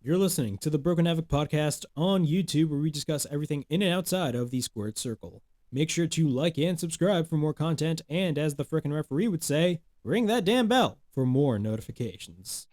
You're listening to the Broken Havoc podcast on YouTube, where we discuss everything in and outside of the squared circle. Make sure to like and subscribe for more content, and as the frickin' referee would say, ring that damn bell for more notifications.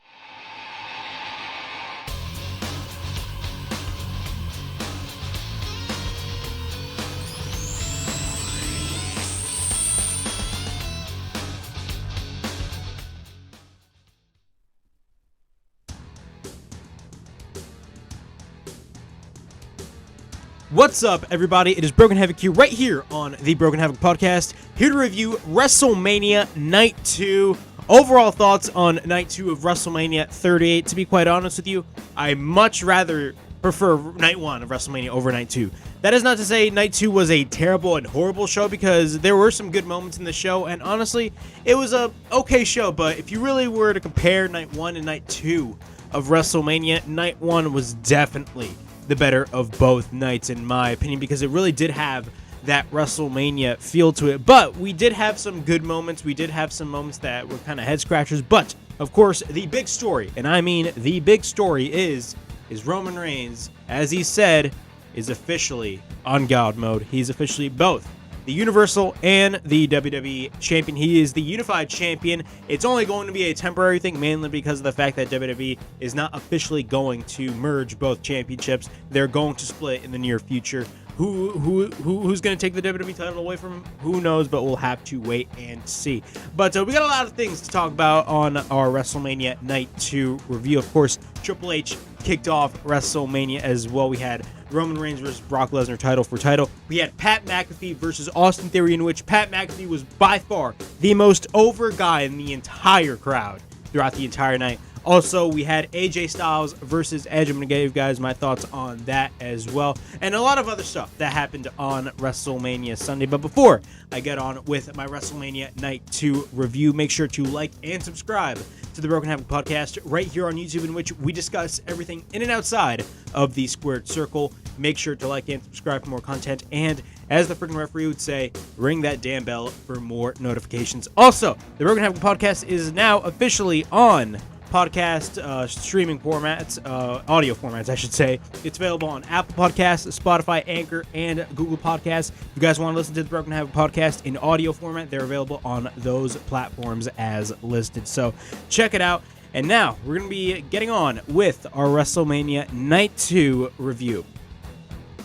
What's up, everybody? It is Broken Havoc here, right here on the Broken Havoc podcast, here to review WrestleMania Night 2. Overall thoughts on Night 2 of WrestleMania 38. To be quite honest with you, I much rather prefer Night 1 of WrestleMania over Night 2. That is not to say Night 2 was a terrible and horrible show, because there were some good moments in the show, and honestly, it was a okay show. But if you really were to compare Night 1 and Night 2 of WrestleMania, Night 1 was definitely the better of both nights, in my opinion, because it really did have that WrestleMania feel to it. But we did have some good moments. We did have some moments that were kind of head scratchers. But of course, the big story, and I mean the big story, is Roman Reigns, as he said, is officially on God mode. He's officially both the Universal and the WWE champion. He is the unified champion. It's only going to be a temporary thing, mainly because of the fact that WWE is not officially going to merge both championships. They're going to split in the near future. Who's going to take the WWE title away from him? Who knows, but we'll have to wait and see. But we got a lot of things to talk about on our WrestleMania Night 2 review. Of course, Triple H kicked off WrestleMania as well. We had Roman Reigns versus Brock Lesnar title for title. We had Pat McAfee versus Austin Theory, in which Pat McAfee was by far the most over guy in the entire crowd throughout the entire night. Also, we had AJ Styles versus Edge. I'm going to give you guys my thoughts on that as well, and a lot of other stuff that happened on WrestleMania Sunday. But before I get on with my WrestleMania Night 2 review, make sure to like and subscribe to the Broken Havoc podcast right here on YouTube, in which we discuss everything in and outside of the squared circle. Make sure to like and subscribe for more content, and as the freaking referee would say, ring that damn bell for more notifications. Also, the Broken Havoc podcast is now officially on podcast streaming formats, audio formats, I should say. It's available on Apple Podcasts, Spotify, Anchor, and Google Podcasts. If you guys want to listen to the Broken Havoc podcast in audio format, they're available on those platforms as listed. So check it out. And now we're going to be getting on with our WrestleMania Night 2 review.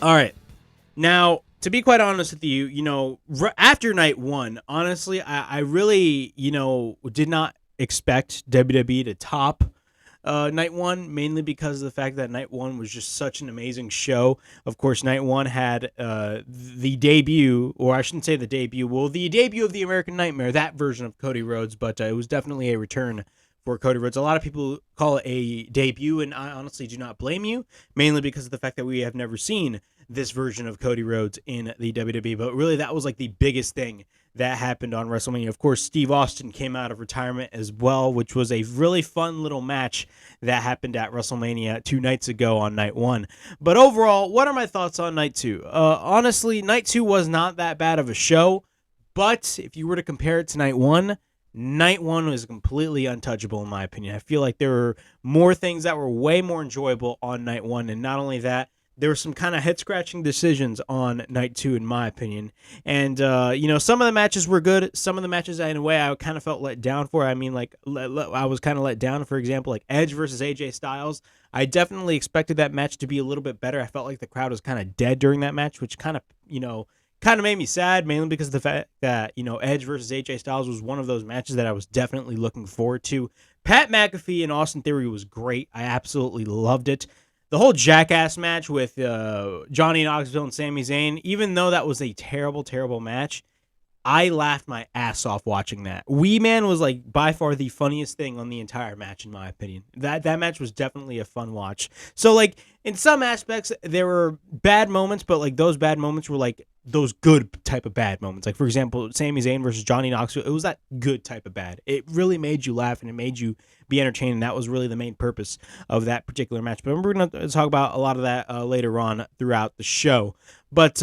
All right. Now, to be quite honest with you, after Night 1, honestly, I really, did not expect WWE to top Night 1, mainly because of the fact that Night 1 was just such an amazing show. Of course, Night 1 had the debut, or I shouldn't say the debut of the American Nightmare, that version of Cody Rhodes, but it was definitely a return for Cody Rhodes. A lot of people call it a debut, and I honestly do not blame you, mainly because of the fact that we have never seen this version of Cody Rhodes in the WWE. But really, that was like the biggest thing that happened on WrestleMania. Of course, Steve Austin came out of retirement as well, which was a really fun little match that happened at WrestleMania 2 nights ago on Night 1. But overall, what are my thoughts on Night 2? Honestly, Night 2 was not that bad of a show, but if you were to compare it to Night 1, Night 1 was completely untouchable in my opinion. I feel like there were more things that were way more enjoyable on Night 1, and not only that, there were some kind of head-scratching decisions on Night 2, in my opinion. And, some of the matches were good. Some of the matches, in a way, I kind of felt let down for. I mean, I was kind of let down, for example, like Edge versus AJ Styles. I definitely expected that match to be a little bit better. I felt like the crowd was kind of dead during that match, which kind of made me sad, mainly because of the fact that, Edge versus AJ Styles was one of those matches that I was definitely looking forward to. Pat McAfee and Austin Theory was great. I absolutely loved it. The whole Jackass match with Johnny Knoxville and Sami Zayn, even though that was a terrible, terrible match, I laughed my ass off watching that. Wee Man was like by far the funniest thing on the entire match, in my opinion. That match was definitely a fun watch. So like in some aspects there were bad moments, but like those bad moments were like those good type of bad moments. Like for example, Sami Zayn versus Johnny Knoxville, it was that good type of bad. It really made you laugh and it made you be entertained, and that was really the main purpose of that particular match. But we're going to talk about a lot of that later on throughout the show. But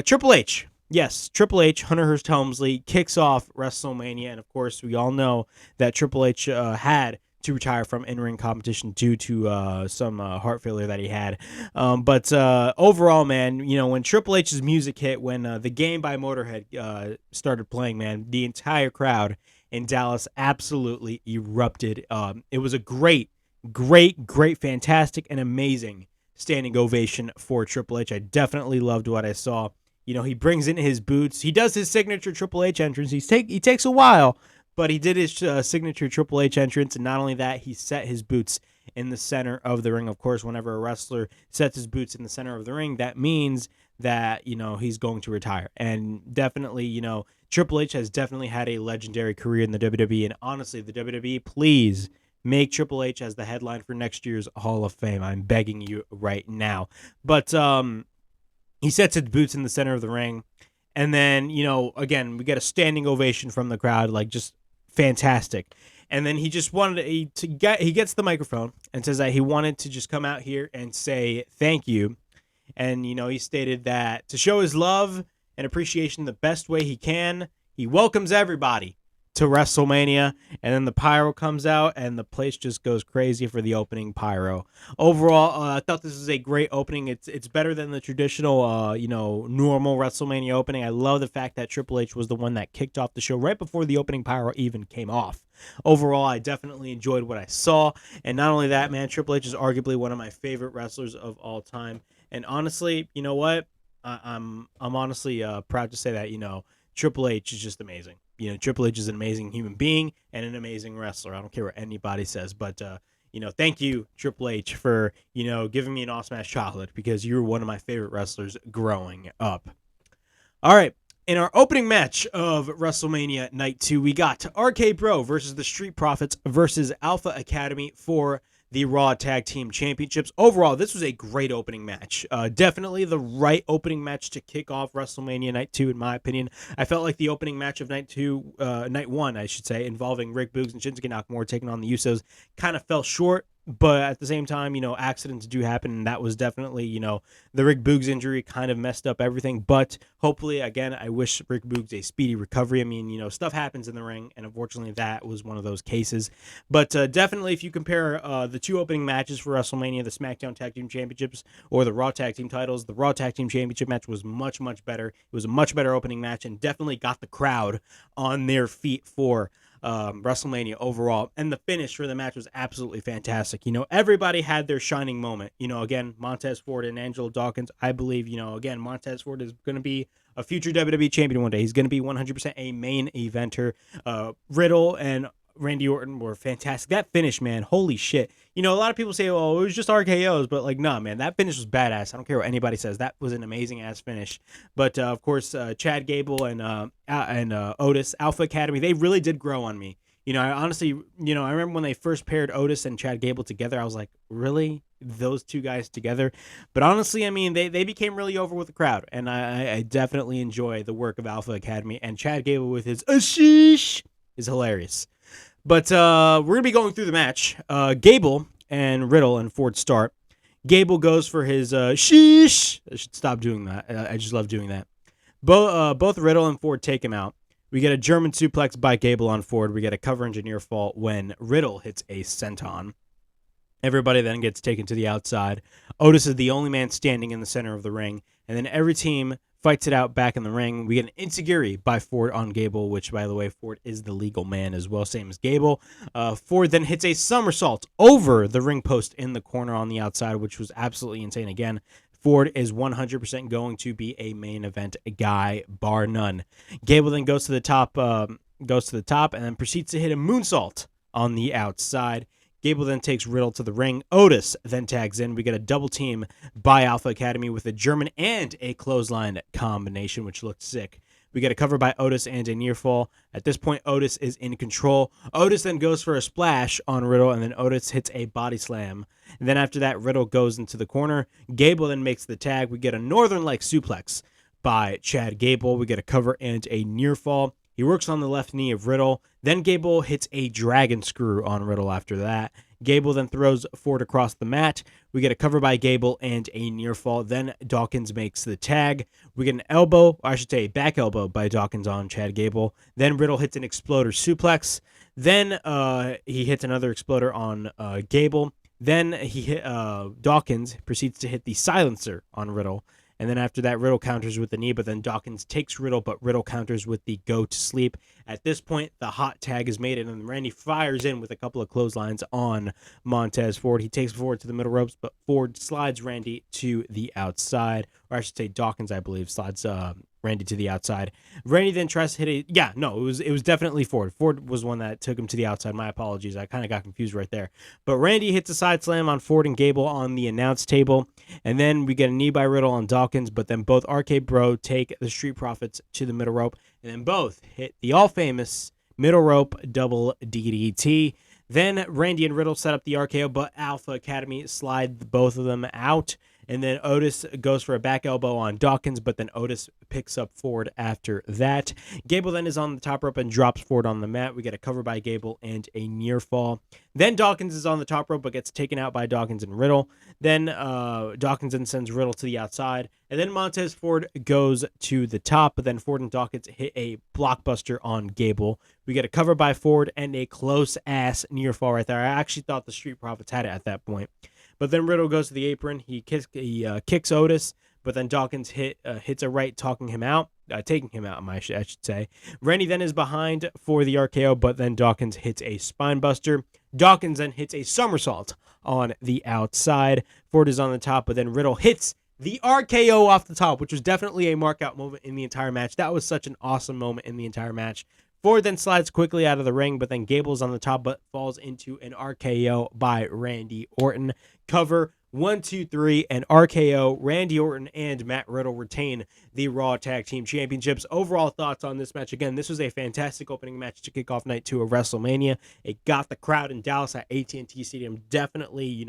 Triple H. Yes, Triple H, Hunter Hearst Helmsley, kicks off WrestleMania, and of course, we all know that Triple H had to retire from in-ring competition due to some heart failure that he had. But overall, man, when Triple H's music hit, when The Game by Motorhead started playing, man, the entire crowd in Dallas absolutely erupted. It was a great, fantastic, and amazing standing ovation for Triple H. I definitely loved what I saw. He brings in his boots. He does his signature Triple H entrance. He takes a while, but he did his signature Triple H entrance, and not only that, he set his boots in the center of the ring. Of course, whenever a wrestler sets his boots in the center of the ring, that means that, he's going to retire. And definitely, Triple H has definitely had a legendary career in the WWE, and honestly, the WWE, please make Triple H as the headline for next year's Hall of Fame. I'm begging you right now. But he sets his boots in the center of the ring, and then, again, we get a standing ovation from the crowd, like just fantastic. And then he just wanted he gets the microphone and says that he wanted to just come out here and say thank you. And, he stated that to show his love and appreciation the best way he can, he welcomes everybody to WrestleMania, and then the pyro comes out, and the place just goes crazy for the opening pyro. Overall, I thought this was a great opening. It's better than the traditional, normal WrestleMania opening. I love the fact that Triple H was the one that kicked off the show right before the opening pyro even came off. Overall, I definitely enjoyed what I saw, and not only that, man, Triple H is arguably one of my favorite wrestlers of all time. And honestly, you know what? I'm honestly proud to say that, Triple H is just amazing. Triple H is an amazing human being and an amazing wrestler. I don't care what anybody says, but, thank you, Triple H, for, giving me an awesome-ass childhood, because you were one of my favorite wrestlers growing up. All right, in our opening match of WrestleMania Night 2, we got RK Bro versus the Street Profits versus Alpha Academy for the Raw Tag Team Championships. Overall, this was a great opening match. Definitely the right opening match to kick off WrestleMania Night 2, in my opinion. I felt like the opening match of Night 1, I should say, involving Rick Boogs and Shinsuke Nakamura taking on the Usos, kind of fell short. But at the same time, accidents do happen, and that was definitely, the Rick Boogs injury kind of messed up everything. But hopefully, again, I wish Rick Boogs a speedy recovery. I mean, stuff happens in the ring, and unfortunately, that was one of those cases. But definitely, if you compare the two opening matches for WrestleMania, the SmackDown Tag Team Championships or the Raw Tag Team titles, the Raw Tag Team Championship match was much, much better. It was a much better opening match, and definitely got the crowd on their feet for WrestleMania overall. And the finish for the match was absolutely fantastic. Everybody had their shining moment. Again, Montez Ford and Angelo Dawkins, I believe, again, Montez Ford is going to be a future WWE champion one day. He's going to be 100% a main eventer. Riddle and Randy Orton were fantastic. That finish, man, holy shit. A lot of people say, oh, it was just RKOs, but nah, man, that finish was badass. I don't care what anybody says. That was an amazing ass finish. But of course, Chad Gable and Otis, Alpha Academy, they really did grow on me. I honestly, I remember when they first paired Otis and Chad Gable together, I was like, really? Those two guys together? But honestly, I mean, they became really over with the crowd, and I definitely enjoy the work of Alpha Academy, and Chad Gable with his ashish is hilarious. But we're going to be going through the match. Gable and Riddle and Ford start. Gable goes for his sheesh. I should stop doing that. I just love doing that. Both Riddle and Ford take him out. We get a German suplex by Gable on Ford. We get a cover engineer fall when Riddle hits a senton. Everybody then gets taken to the outside. Otis is the only man standing in the center of the ring. And then every team fights it out back in the ring. We get an enziguri by Ford on Gable, which, by the way, Ford is the legal man as well, same as Gable. Ford then hits a somersault over the ring post in the corner on the outside, which was absolutely insane. Again, Ford is 100% going to be a main event guy, bar none. Gable then goes to the top, and then proceeds to hit a moonsault on the outside. Gable then takes Riddle to the ring. Otis then tags in. We get a double team by Alpha Academy with a German and a clothesline combination, which looked sick. We get a cover by Otis and a near fall. At this point, Otis is in control. Otis then goes for a splash on Riddle, and then Otis hits a body slam. And then after that, Riddle goes into the corner. Gable then makes the tag. We get a Northern-like suplex by Chad Gable. We get a cover and a near fall. He works on the left knee of Riddle. Then Gable hits a dragon screw on Riddle after that. Gable then throws Ford across the mat. We get a cover by Gable and a near fall. Then Dawkins makes the tag. We get an elbow, or I should say back elbow by Dawkins on Chad Gable. Then Riddle hits an exploder suplex. Then he hits another exploder on Gable. Then Dawkins proceeds to hit the silencer on Riddle. And then after that, Riddle counters with the knee, but then Dawkins takes Riddle, but Riddle counters with the go to sleep. At this point, the hot tag is made, and then Randy fires in with a couple of clotheslines on Montez Ford. He takes Ford to the middle ropes, but Ford slides Randy to the outside. Or I should say Dawkins, I believe, slides Randy to the outside. Randy then tries to hit it was definitely Ford. Ford was one that took him to the outside. My apologies. I kind of got confused right there. But Randy hits a side slam on Ford and Gable on the announce table. And then we get a knee by Riddle on Dawkins, but then both RK Bro take the Street Profits to the middle rope, and then both hit the all-famous middle rope double DDT. Then Randy and Riddle set up the RKO, but Alpha Academy slide both of them out. And then Otis goes for a back elbow on Dawkins, but then Otis picks up Ford after that. Gable then is on the top rope and drops Ford on the mat. We get a cover by Gable and a near fall. Then Dawkins is on the top rope, but gets taken out by Dawkins and Riddle. Then Dawkins then sends Riddle to the outside. And then Montez Ford goes to the top, but then Ford and Dawkins hit a blockbuster on Gable. We get a cover by Ford and a close-ass near fall right there. I actually thought the Street Profits had it at that point. But then Riddle goes to the apron. He kicks Otis, but then Dawkins hits a right, taking him out, I should say. Randy then is behind for the RKO, but then Dawkins hits a spine buster. Dawkins then hits a somersault on the outside. Ford is on the top, but then Riddle hits the RKO off the top, which was definitely a markout moment in the entire match. That was such an awesome moment in the entire match. Ford then slides quickly out of the ring, but then Gable's on the top, but falls into an RKO by Randy Orton. Cover 1, 2, 3, and RKO. Randy Orton and Matt Riddle retain the Raw Tag Team Championships. Overall thoughts on this match. Again, this was a fantastic opening match to kick off night 2 of WrestleMania. It got the crowd in Dallas at AT&T Stadium definitely,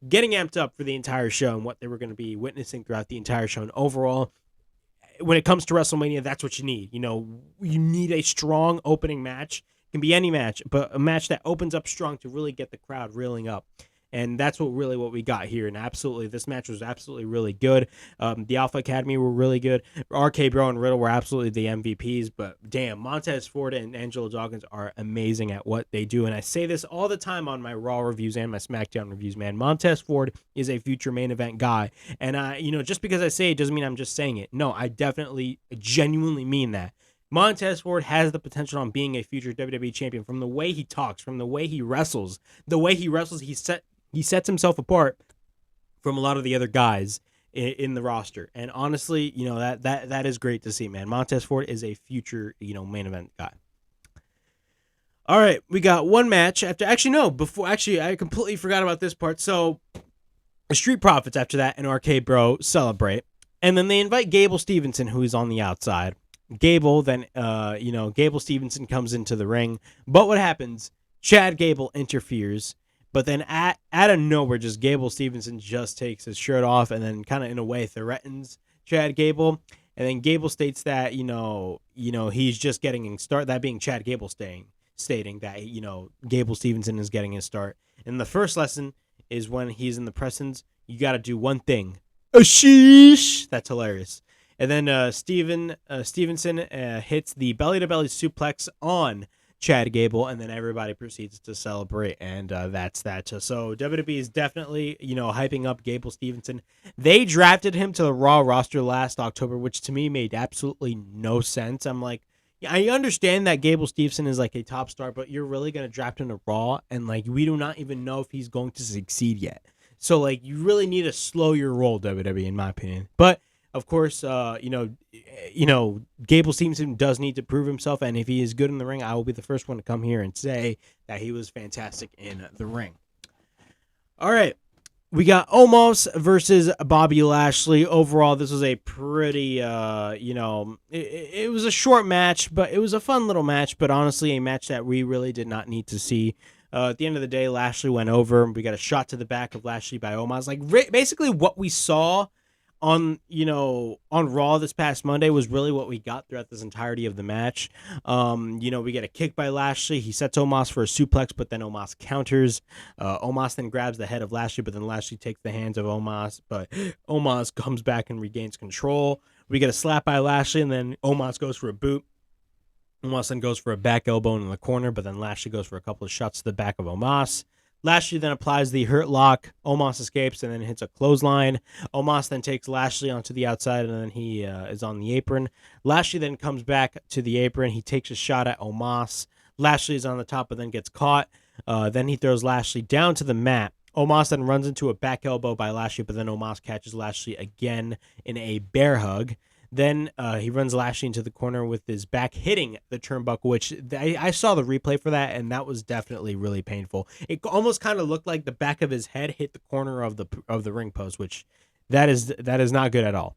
getting amped up for the entire show and what they were going to be witnessing throughout the entire show. And overall, when it comes to WrestleMania, that's what you need. You need a strong opening match. It can be any match, but a match that opens up strong to really get the crowd reeling up. And that's what we got here. And absolutely, this match was absolutely really good. The Alpha Academy were really good. RK Bro and Riddle were absolutely the MVPs. But damn, Montez Ford and Angelo Dawkins are amazing at what they do. And I say this all the time on my Raw reviews and my SmackDown reviews, man. Montez Ford is a future main event guy. And just because I say it doesn't mean I'm just saying it. No, I genuinely mean that. Montez Ford has the potential on being a future WWE champion from the way he talks, from the way he wrestles. He sets himself apart from a lot of the other guys in the roster. And honestly, that is great to see, man. Montez Ford is a future, main event guy. All right, we got one match I completely forgot about this part. So the Street Profits after that and RK Bro celebrate. And then they invite Gable Stevenson, who is on the outside. Gable Stevenson comes into the ring. But what happens? Chad Gable interferes. But then out of nowhere, just Gable Stevenson just takes his shirt off and then kind of in a way threatens Chad Gable. And then Gable states that, he's just getting his start. That being Chad Gable stating that, Gable Stevenson is getting his start. And the first lesson is when he's in the presence, you got to do one thing. A sheesh. That's hilarious. And then Stevenson hits the belly-to-belly suplex on Chad Gable, and then everybody proceeds to celebrate, and that's that. So WWE is definitely, hyping up Gable Stevenson. They drafted him to the Raw roster last October, which to me made absolutely no sense. I'm like, I understand that Gable Stevenson is like a top star, but you're really going to draft him to Raw, and we do not even know if he's going to succeed yet. So you really need to slow your roll, WWE, in my opinion. But of course, Gable Stevenson does need to prove himself, and if he is good in the ring, I will be the first one to come here and say that he was fantastic in the ring. All right, we got Omos versus Bobby Lashley. Overall, this was a pretty, it was a short match, but it was a fun little match, but honestly, a match that we really did not need to see. At the end of the day, Lashley went over. We got a shot to the back of Lashley by Omos. Basically what we saw on Raw this past Monday was really what we got throughout this entirety of the match. We get a kick by Lashley. He sets Omos for a suplex, but then Omos counters. Omos then grabs the head of Lashley, but then Lashley takes the hands of Omos, but Omos comes back and regains control. We get a slap by Lashley, and then Omos goes for a boot. Omos then goes for a back elbow in the corner, but then Lashley goes for a couple of shots to the back of Omos. Lashley then applies the hurt lock. Omos escapes and then hits a clothesline. Omos then takes Lashley onto the outside, and then he is on the apron. Lashley then comes back to the apron. He takes a shot at Omos. Lashley is on the top, but then gets caught. Then he throws Lashley down to the mat. Omos then runs into a back elbow by Lashley, but then Omos catches Lashley again in a bear hug. Then he runs Lashley into the corner with his back hitting the turnbuckle, which I saw the replay for that, and that was definitely really painful. It almost kind of looked like the back of his head hit the corner of the ring post, which that is not good at all.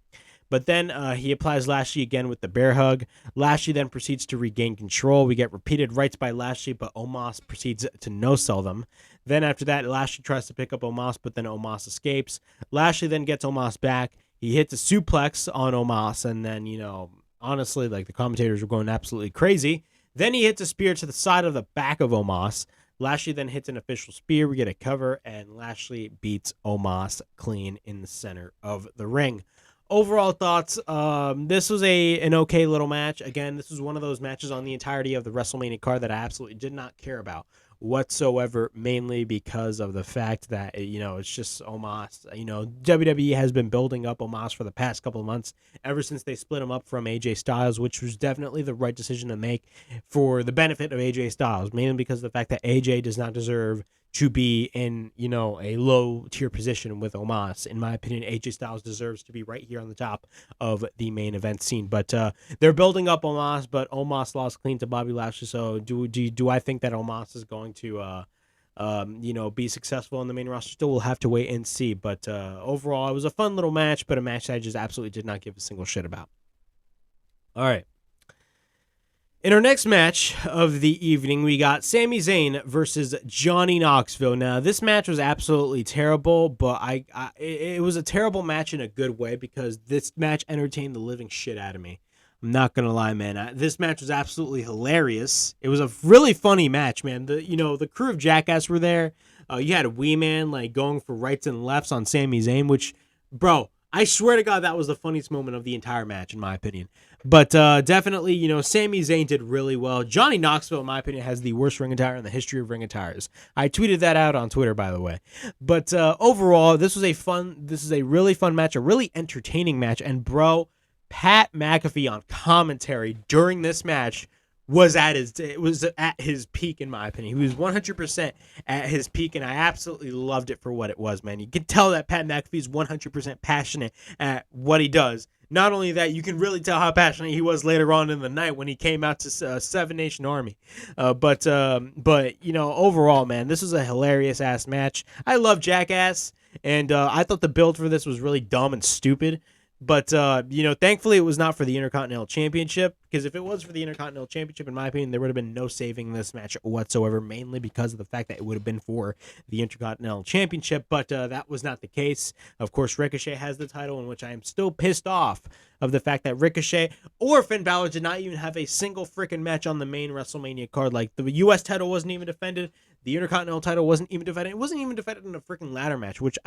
But then he applies Lashley again with the bear hug. Lashley then proceeds to regain control. We get repeated rights by Lashley, but Omos proceeds to no-sell them. Then after that, Lashley tries to pick up Omos, but then Omos escapes. Lashley then gets Omos back. He hits a suplex on Omos, and then, honestly, like, the commentators were going absolutely crazy. Then he hits a spear to the side of the back of Omos. Lashley then hits an official spear. We get a cover, and Lashley beats Omos clean in the center of the ring. Overall thoughts, this was an okay little match. Again, this was one of those matches on the entirety of the WrestleMania card that I absolutely did not care about whatsoever, mainly because of the fact that, it's just Omos. WWE has been building up Omos for the past couple of months, ever since they split him up from AJ Styles, which was definitely the right decision to make for the benefit of AJ Styles, mainly because of the fact that AJ does not deserve to be in, a low tier position with Omos. In my opinion, AJ Styles deserves to be right here on the top of the main event scene. But they're building up Omos, but Omos lost clean to Bobby Lashley. So do I think that Omos is going to be successful in the main roster? Still, we'll have to wait and see. But overall, it was a fun little match, but a match that I just absolutely did not give a single shit about. All right. In our next match of the evening, we got Sami Zayn versus Johnny Knoxville. Now, this match was absolutely terrible, but it was a terrible match in a good way because this match entertained the living shit out of me. I'm not going to lie, man. This match was absolutely hilarious. It was a really funny match, man. The crew of Jackass were there. You had a Wee Man going for rights and lefts on Sami Zayn, which, bro, I swear to God, that was the funniest moment of the entire match, in my opinion. But definitely, Sami Zayn did really well. Johnny Knoxville, in my opinion, has the worst ring attire in the history of ring attires. I tweeted that out on Twitter, by the way. But overall, this is a really fun match, a really entertaining match. And bro, Pat McAfee on commentary during this match was at his peak, in my opinion. He was 100% at his peak, and I absolutely loved it for what it was, man. You can tell that Pat McAfee is 100% passionate at what he does. Not only that, you can really tell how passionate he was later on in the night when he came out to Seven Nation Army. But overall, man, this was a hilarious ass match. I love Jackass, and I thought the build for this was really dumb and stupid. But, thankfully it was not for the Intercontinental Championship, because if it was for the Intercontinental Championship, in my opinion, there would have been no saving this match whatsoever, mainly because of the fact that it would have been for the Intercontinental Championship, but that was not the case. Of course, Ricochet has the title, in which I am still pissed off of the fact that Ricochet or Finn Balor did not even have a single freaking match on the main WrestleMania card. Like, the U.S. title wasn't even defended. The Intercontinental title wasn't even defended. It wasn't even defended in a freaking ladder match, which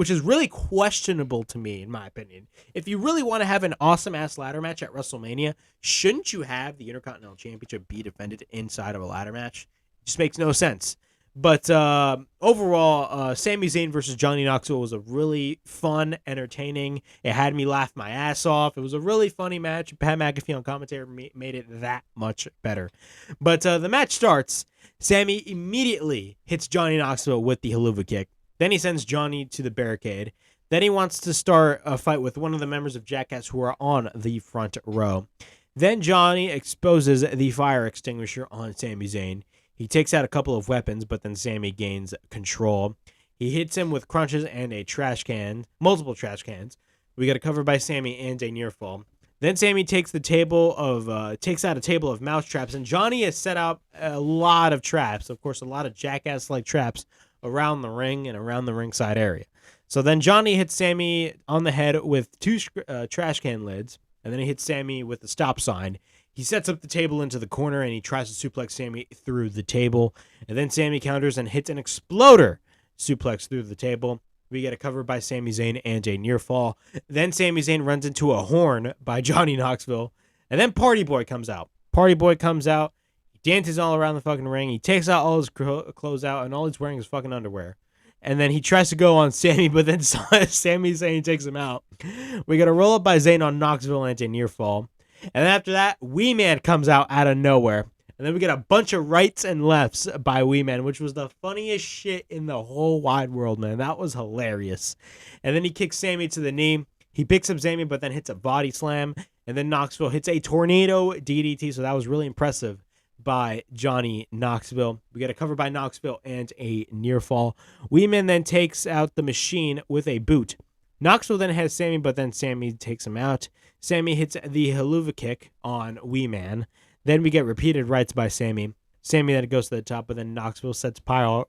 is really questionable to me, in my opinion. If you really want to have an awesome-ass ladder match at WrestleMania, shouldn't you have the Intercontinental Championship be defended inside of a ladder match? It just makes no sense. But overall, Sami Zayn versus Johnny Knoxville was a really fun, entertaining. It had me laugh my ass off. It was a really funny match. Pat McAfee on commentary made it that much better. But the match starts. Sami immediately hits Johnny Knoxville with the haluva kick. Then he sends Johnny to the barricade. Then he wants to start a fight with one of the members of Jackass who are on the front row. Then Johnny exposes the fire extinguisher on Sami Zayn. He takes out a couple of weapons, but then Sami gains control. He hits him with crunches and multiple trash cans. We get a cover by Sami and a near fall. Then Sami takes out a table of mouse traps, and Johnny has set out a lot of traps. Of course, a lot of Jackass-like traps around the ring and around the ringside area. So then Johnny hits Sammy on the head with two trash can lids, and then he hits Sammy with the stop sign. He sets up the table into the corner, and he tries to suplex Sammy through the table. And then Sammy counters and hits an exploder suplex through the table. We get a cover by Sami Zayn and a near fall. Then Sami Zayn runs into a horn by Johnny Knoxville. And then Party Boy comes out. Party Boy comes out. He dances all around the fucking ring. He takes out all his clothes out, and all he's wearing is fucking underwear. And then he tries to go on Sammy, but then Sami Zayn takes him out. We got a roll up by Zayn on Knoxville and a near fall. And then after that, Wee Man comes out of nowhere. And then we get a bunch of rights and lefts by Wee Man, which was the funniest shit in the whole wide world, man. That was hilarious. And then he kicks Sammy to the knee. He picks up Sammy, but then hits a body slam. And then Knoxville hits a tornado DDT, so that was really impressive by Johnny Knoxville. We get a cover by Knoxville and a near fall. Wee Man then takes out the Machine with a boot. Knoxville then has Sammy, but then Sammy takes him out. Sammy hits the haluva kick on Wee Man. Then we get repeated rights by Sammy. Sammy then goes to the top, but then Knoxville sets pyro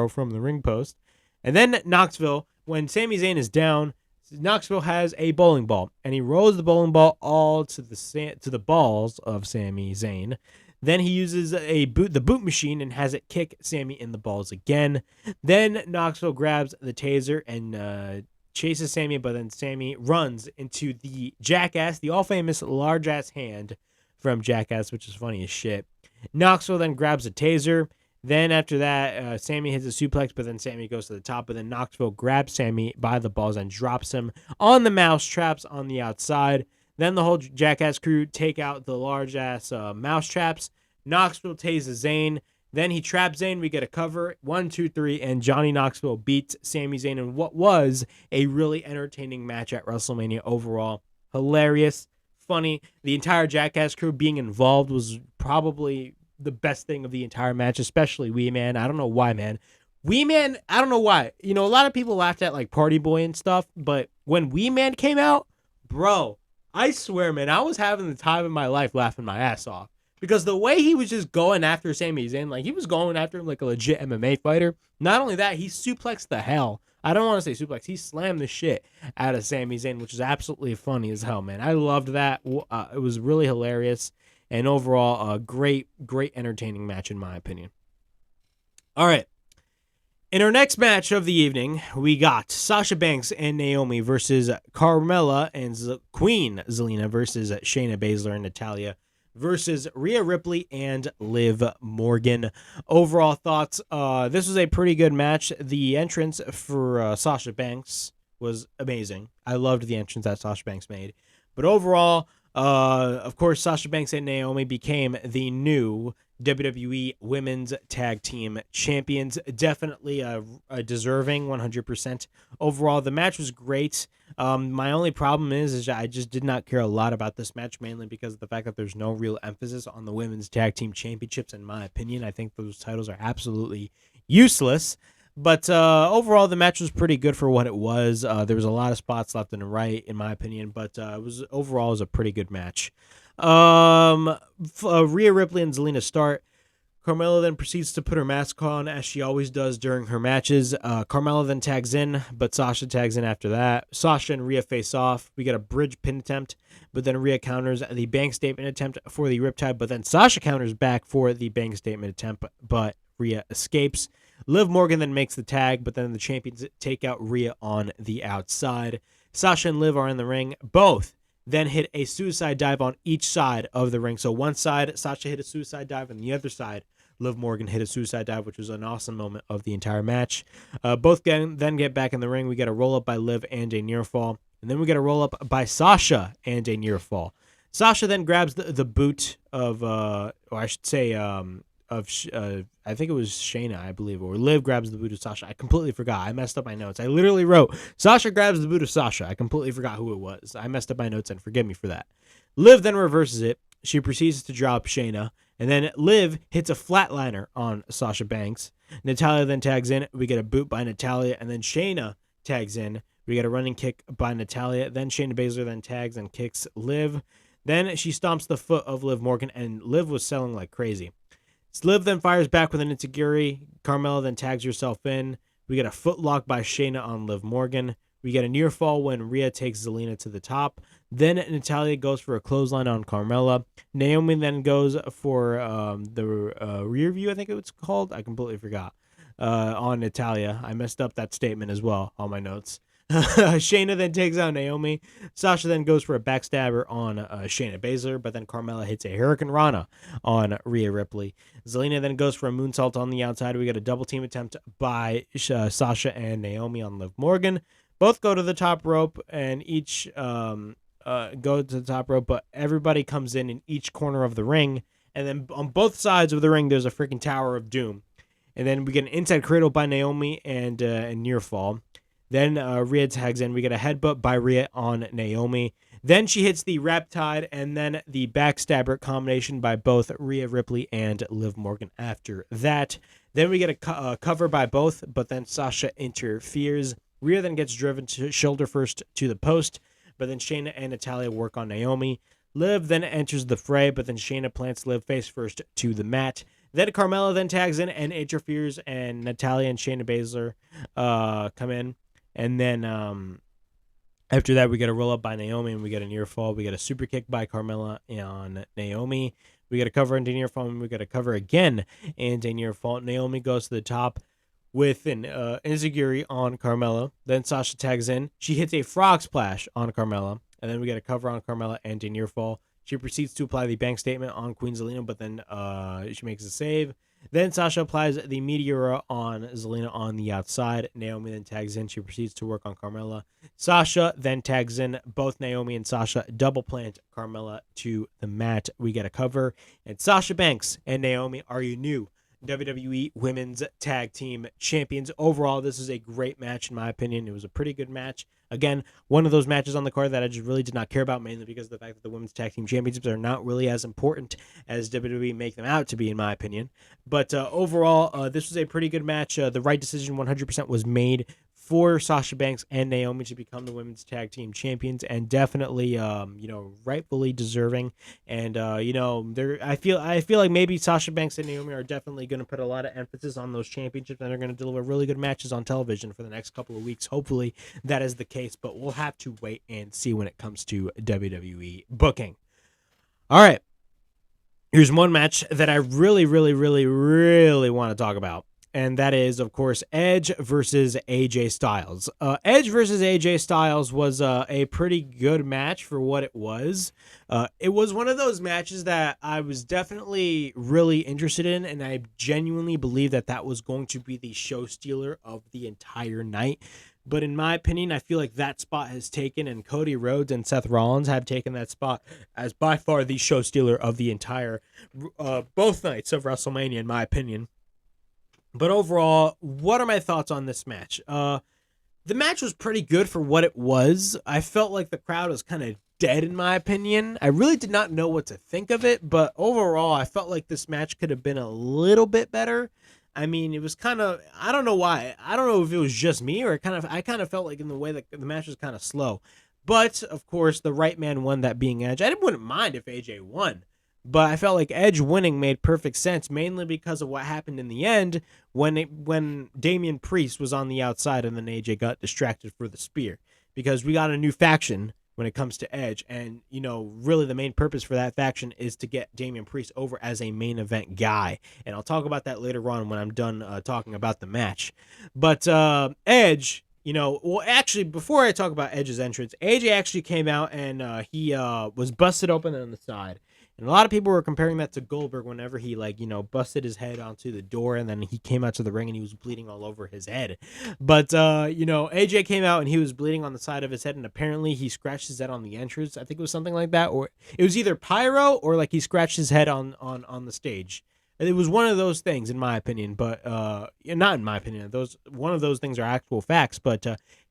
from the ring post. And then Knoxville, when Sami Zayn is down, Knoxville has a bowling ball, and he rolls the bowling ball all to the balls of Sami Zayn. Then he uses the boot machine and has it kick Sammy in the balls again. Then Knoxville grabs the taser and chases Sammy, but then Sammy runs into the Jackass, the all-famous large-ass hand from Jackass, which is funny as shit. Knoxville then grabs a taser. Then after that, Sammy hits a suplex, but then Sammy goes to the top. But then Knoxville grabs Sammy by the balls and drops him on the mouse traps on the outside. Then the whole Jackass crew take out the large-ass mouse traps. Knoxville tases Zayn. Then he traps Zayn. We get a cover. 1, 2, 3. And Johnny Knoxville beats Sami Zayn in what was a really entertaining match at WrestleMania overall. Hilarious. Funny. The entire Jackass crew being involved was probably the best thing of the entire match, especially Wee Man. I don't know why, man. Wee Man, I don't know why. You know, a lot of people laughed at like Party Boy and stuff, but when Wee Man came out, bro, I swear, man, I was having the time of my life laughing my ass off. Because the way he was just going after Sami Zayn, like he was going after him like a legit MMA fighter. Not only that, he suplexed the hell. I don't want to say suplex. He slammed the shit out of Sami Zayn, which is absolutely funny as hell, man. I loved that. It was really hilarious. And overall, a great entertaining match in my opinion. All right. In our next match of the evening, we got Sasha Banks and Naomi versus Carmella and Queen Zelina versus Shayna Baszler and Natalya versus Rhea Ripley and Liv Morgan. Overall thoughts, this was a pretty good match. The entrance for Sasha Banks was amazing. I loved the entrance that Sasha Banks made. But overall, of course, Sasha Banks and Naomi became the new WWE Women's Tag Team Champions. Definitely a deserving 100%. Overall, the match was great. My only problem is I just did not care a lot about this match, mainly because of the fact that there's no real emphasis on the Women's Tag Team Championships, in my opinion. I think those titles are absolutely useless. But overall, the match was pretty good for what it was. There was a lot of spots left and right, in my opinion, but overall it was a pretty good match. Rhea Ripley and Zelina start. Carmella then proceeds to put her mask on, as she always does during her matches. Carmella then tags in, but Sasha tags in after that. Sasha and Rhea face off. We get a bridge pin attempt, but then Rhea counters the bank statement attempt for the Riptide, but then Sasha counters back for the bank statement attempt, but Rhea escapes. Liv Morgan then makes the tag, but then the champions take out Rhea on the outside. Sasha and Liv are in the ring. Both then hit a suicide dive on each side of the ring. So one side, Sasha hit a suicide dive, and the other side, Liv Morgan hit a suicide dive, which was an awesome moment of the entire match. Both then get back in the ring. We get a roll-up by Liv and a near fall. And then we get a roll-up by Sasha and a near fall. Sasha then grabs the boot of, or I should say, I think it was Shayna, I believe, or Liv grabs the boot of Sasha. I completely forgot. I messed up my notes. I literally wrote, Sasha grabs the boot of Sasha. I completely forgot who it was. I messed up my notes, and forgive me for that. Liv then reverses it. She proceeds to drop Shayna, and then Liv hits a flatliner on Sasha Banks. Natalya then tags in. We get a boot by Natalya, and then Shayna tags in. We get a running kick by Natalya. Then Shayna Baszler then tags and kicks Liv. Then she stomps the foot of Liv Morgan, and Liv was selling like crazy. Liv then fires back with an enziguri. Carmella then tags herself in. We get a footlock by Shayna on Liv Morgan. We get a near fall when Rhea takes Zelina to the top. Then Natalya goes for a clothesline on Carmella. Naomi then goes for the rear view, I think it was called. I completely forgot. On Natalya. I messed up that statement as well on my notes. Shayna then takes out Naomi. Sasha then goes for a backstabber on Shayna Baszler, but then Carmella hits a Hurricane Rana on Rhea Ripley. Zelina then goes for a moonsault on the outside. We get a double team attempt by Sasha and Naomi on Liv Morgan. Both go to the top rope and each go to the top rope, but everybody comes in each corner of the ring. And then on both sides of the ring, there's a freaking Tower of Doom. And then we get an inside cradle by Naomi and a near fall. Then Rhea tags in. We get a headbutt by Rhea on Naomi. Then she hits the Riptide and then the backstabber combination by both Rhea Ripley and Liv Morgan after that. Then we get a cover by both, but then Sasha interferes. Rhea then gets driven to shoulder first to the post, but then Shayna and Natalya work on Naomi. Liv then enters the fray, but then Shayna plants Liv face first to the mat. Then Carmella then tags in and interferes, and Natalya and Shayna Baszler come in. And then after that, we get a roll-up by Naomi, and we get a near fall. We get a super kick by Carmella on Naomi. We get a cover into near fall, and we get a cover again into near fall. Naomi goes to the top with an enziguri on Carmella. Then Sasha tags in. She hits a frog splash on Carmella, and then we get a cover on Carmella and a near fall. She proceeds to apply the bank statement on Queen Zelina, but then she makes a save. Then Sasha applies the Meteora on Zelina on the outside. Naomi then tags in. She proceeds to work on Carmella. Sasha then tags in. Both Naomi and Sasha double plant Carmella to the mat. We get a cover. And Sasha Banks and Naomi are your new WWE Women's Tag Team Champions. Overall, this is a great match in my opinion. It was a pretty good match. Again, one of those matches on the card that I just really did not care about, mainly because of the fact that the Women's Tag Team Championships are not really as important as WWE make them out to be, in my opinion. But overall, this was a pretty good match. The right decision 100% was made for Sasha Banks and Naomi to become the Women's Tag Team Champions, and definitely, rightfully deserving. And I feel like maybe Sasha Banks and Naomi are definitely going to put a lot of emphasis on those championships, and they're going to deliver really good matches on television for the next couple of weeks. Hopefully, that is the case, but we'll have to wait and see when it comes to WWE booking. All right, here's one match that I really, really, really, really want to talk about. And that is, of course, Edge versus AJ Styles. Edge versus AJ Styles was a pretty good match for what it was. It was one of those matches that I was definitely really interested in, and I genuinely believe that that was going to be the show stealer of the entire night. But in my opinion, I feel like that spot has taken, and Cody Rhodes and Seth Rollins have taken that spot as by far the show stealer of the entire both nights of WrestleMania, in my opinion. But overall, what are my thoughts on this match? The match was pretty good for what it was. I felt like the crowd was kind of dead, in my opinion. I really did not know what to think of it, but overall, I felt like this match could have been a little bit better. I mean, it was kind of, I don't know why. I don't know if it was just me or I kind of felt like in the way that the match was kind of slow. But, of course, the right man won, that being Edge. I wouldn't mind if AJ won. But I felt like Edge winning made perfect sense, mainly because of what happened in the end when Damian Priest was on the outside and then AJ got distracted for the spear. Because we got a new faction when it comes to Edge, and, really the main purpose for that faction is to get Damian Priest over as a main event guy. And I'll talk about that later on when I'm done talking about the match. But Edge... actually, before I talk about Edge's entrance, AJ actually came out and he was busted open on the side. And a lot of people were comparing that to Goldberg whenever he, busted his head onto the door and then he came out to the ring and he was bleeding all over his head. But, AJ came out and he was bleeding on the side of his head, and apparently he scratched his head on the entrance. I think it was something like that, or it was either pyro or he scratched his head on the stage. It was one of those things, in my opinion, but not in my opinion. One of those things are actual facts. But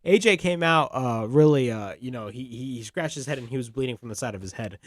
AJ came out he scratched his head and he was bleeding from the side of his head.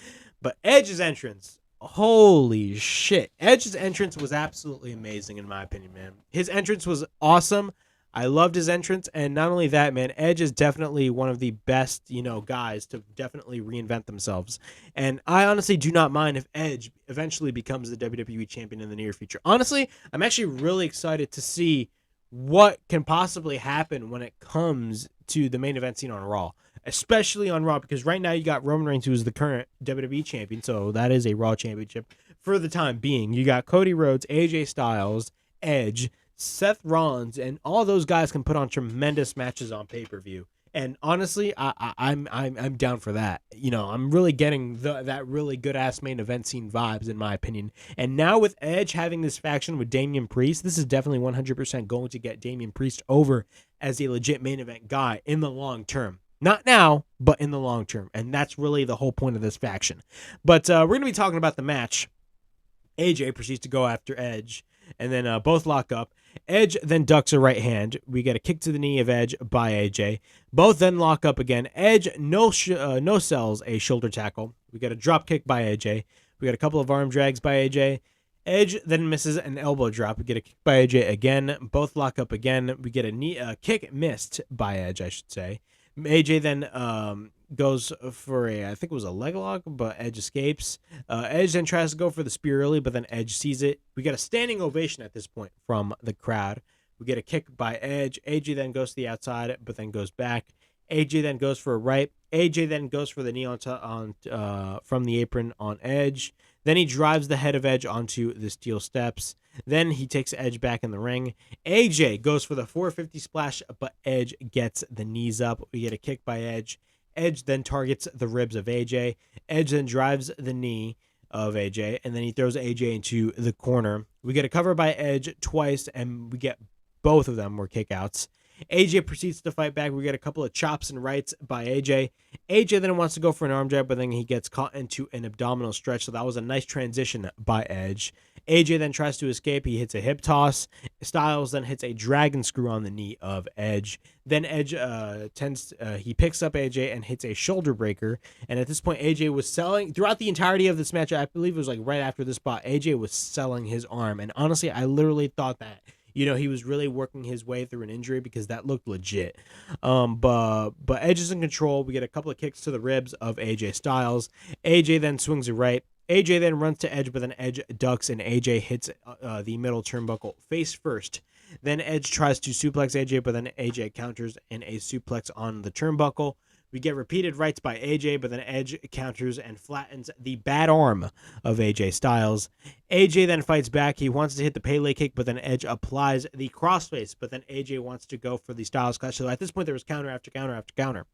But Edge's entrance, holy shit! Edge's entrance was absolutely amazing, in my opinion, man. His entrance was awesome. I loved his entrance, and not only that, man, Edge is definitely one of the best, guys to definitely reinvent themselves. And I honestly do not mind if Edge eventually becomes the WWE champion in the near future. Honestly, I'm actually really excited to see what can possibly happen when it comes to the main event scene on Raw, especially on Raw, because right now you got Roman Reigns, who is the current WWE champion, so that is a Raw championship for the time being. You got Cody Rhodes, AJ Styles, Edge, Seth Rollins, and all those guys can put on tremendous matches on pay-per-view. And honestly, I'm down for that. You know, I'm really getting that really good ass main event scene vibes, in my opinion. And now with Edge having this faction with Damian Priest, this is definitely 100% going to get Damian Priest over as a legit main event guy in the long term. Not now, but in the long term. And that's really the whole point of this faction. But we're going to be talking about the match. AJ proceeds to go after Edge, and then both lock up. Edge then ducks a right hand. We get a kick to the knee of Edge by AJ. Both then lock up again. Edge no sells a shoulder tackle. We get a drop kick by AJ. We got a couple of arm drags by AJ. Edge then misses an elbow drop. We get a kick by AJ again. Both lock up again. We get a kick missed by Edge, I should say. AJ then goes for I think it was a leg lock, but Edge escapes. Edge then tries to go for the spear early, but then Edge sees it. We get a standing ovation at this point from the crowd. We get a kick by Edge. AJ then goes to the outside, but then goes back. AJ then goes for a right. AJ then goes for the knee from the apron on Edge. Then he drives the head of Edge onto the steel steps. Then he takes Edge back in the ring. AJ goes for the 450 splash, but Edge gets the knees up. We get a kick by Edge. Edge then targets the ribs of AJ. Edge then drives the knee of AJ, and then he throws AJ into the corner. We get a cover by Edge twice, and we get both of them were kickouts. AJ proceeds to fight back. We get a couple of chops and rights by AJ. AJ then wants to go for an arm drag, but then he gets caught into an abdominal stretch, so that was a nice transition by Edge. AJ then tries to escape. He hits a hip toss. Styles then hits a dragon screw on the knee of Edge. Then Edge he picks up AJ and hits a shoulder breaker. And at this point, AJ was selling throughout the entirety of this match. I believe it was like right after this spot. AJ was selling his arm, and honestly, I literally thought that, you know, he was really working his way through an injury because that looked legit. But Edge is in control. We get a couple of kicks to the ribs of AJ Styles. AJ then swings it right. AJ then runs to Edge, but then Edge ducks and AJ hits the middle turnbuckle face first. Then Edge tries to suplex AJ, but then AJ counters in a suplex on the turnbuckle. We get repeated rights by AJ, but then Edge counters and flattens the bad arm of AJ Styles. AJ then fights back. He wants to hit the Pele kick, but then Edge applies the crossface, but then AJ wants to go for the Styles Clash. So at this point, there was counter after counter after counter.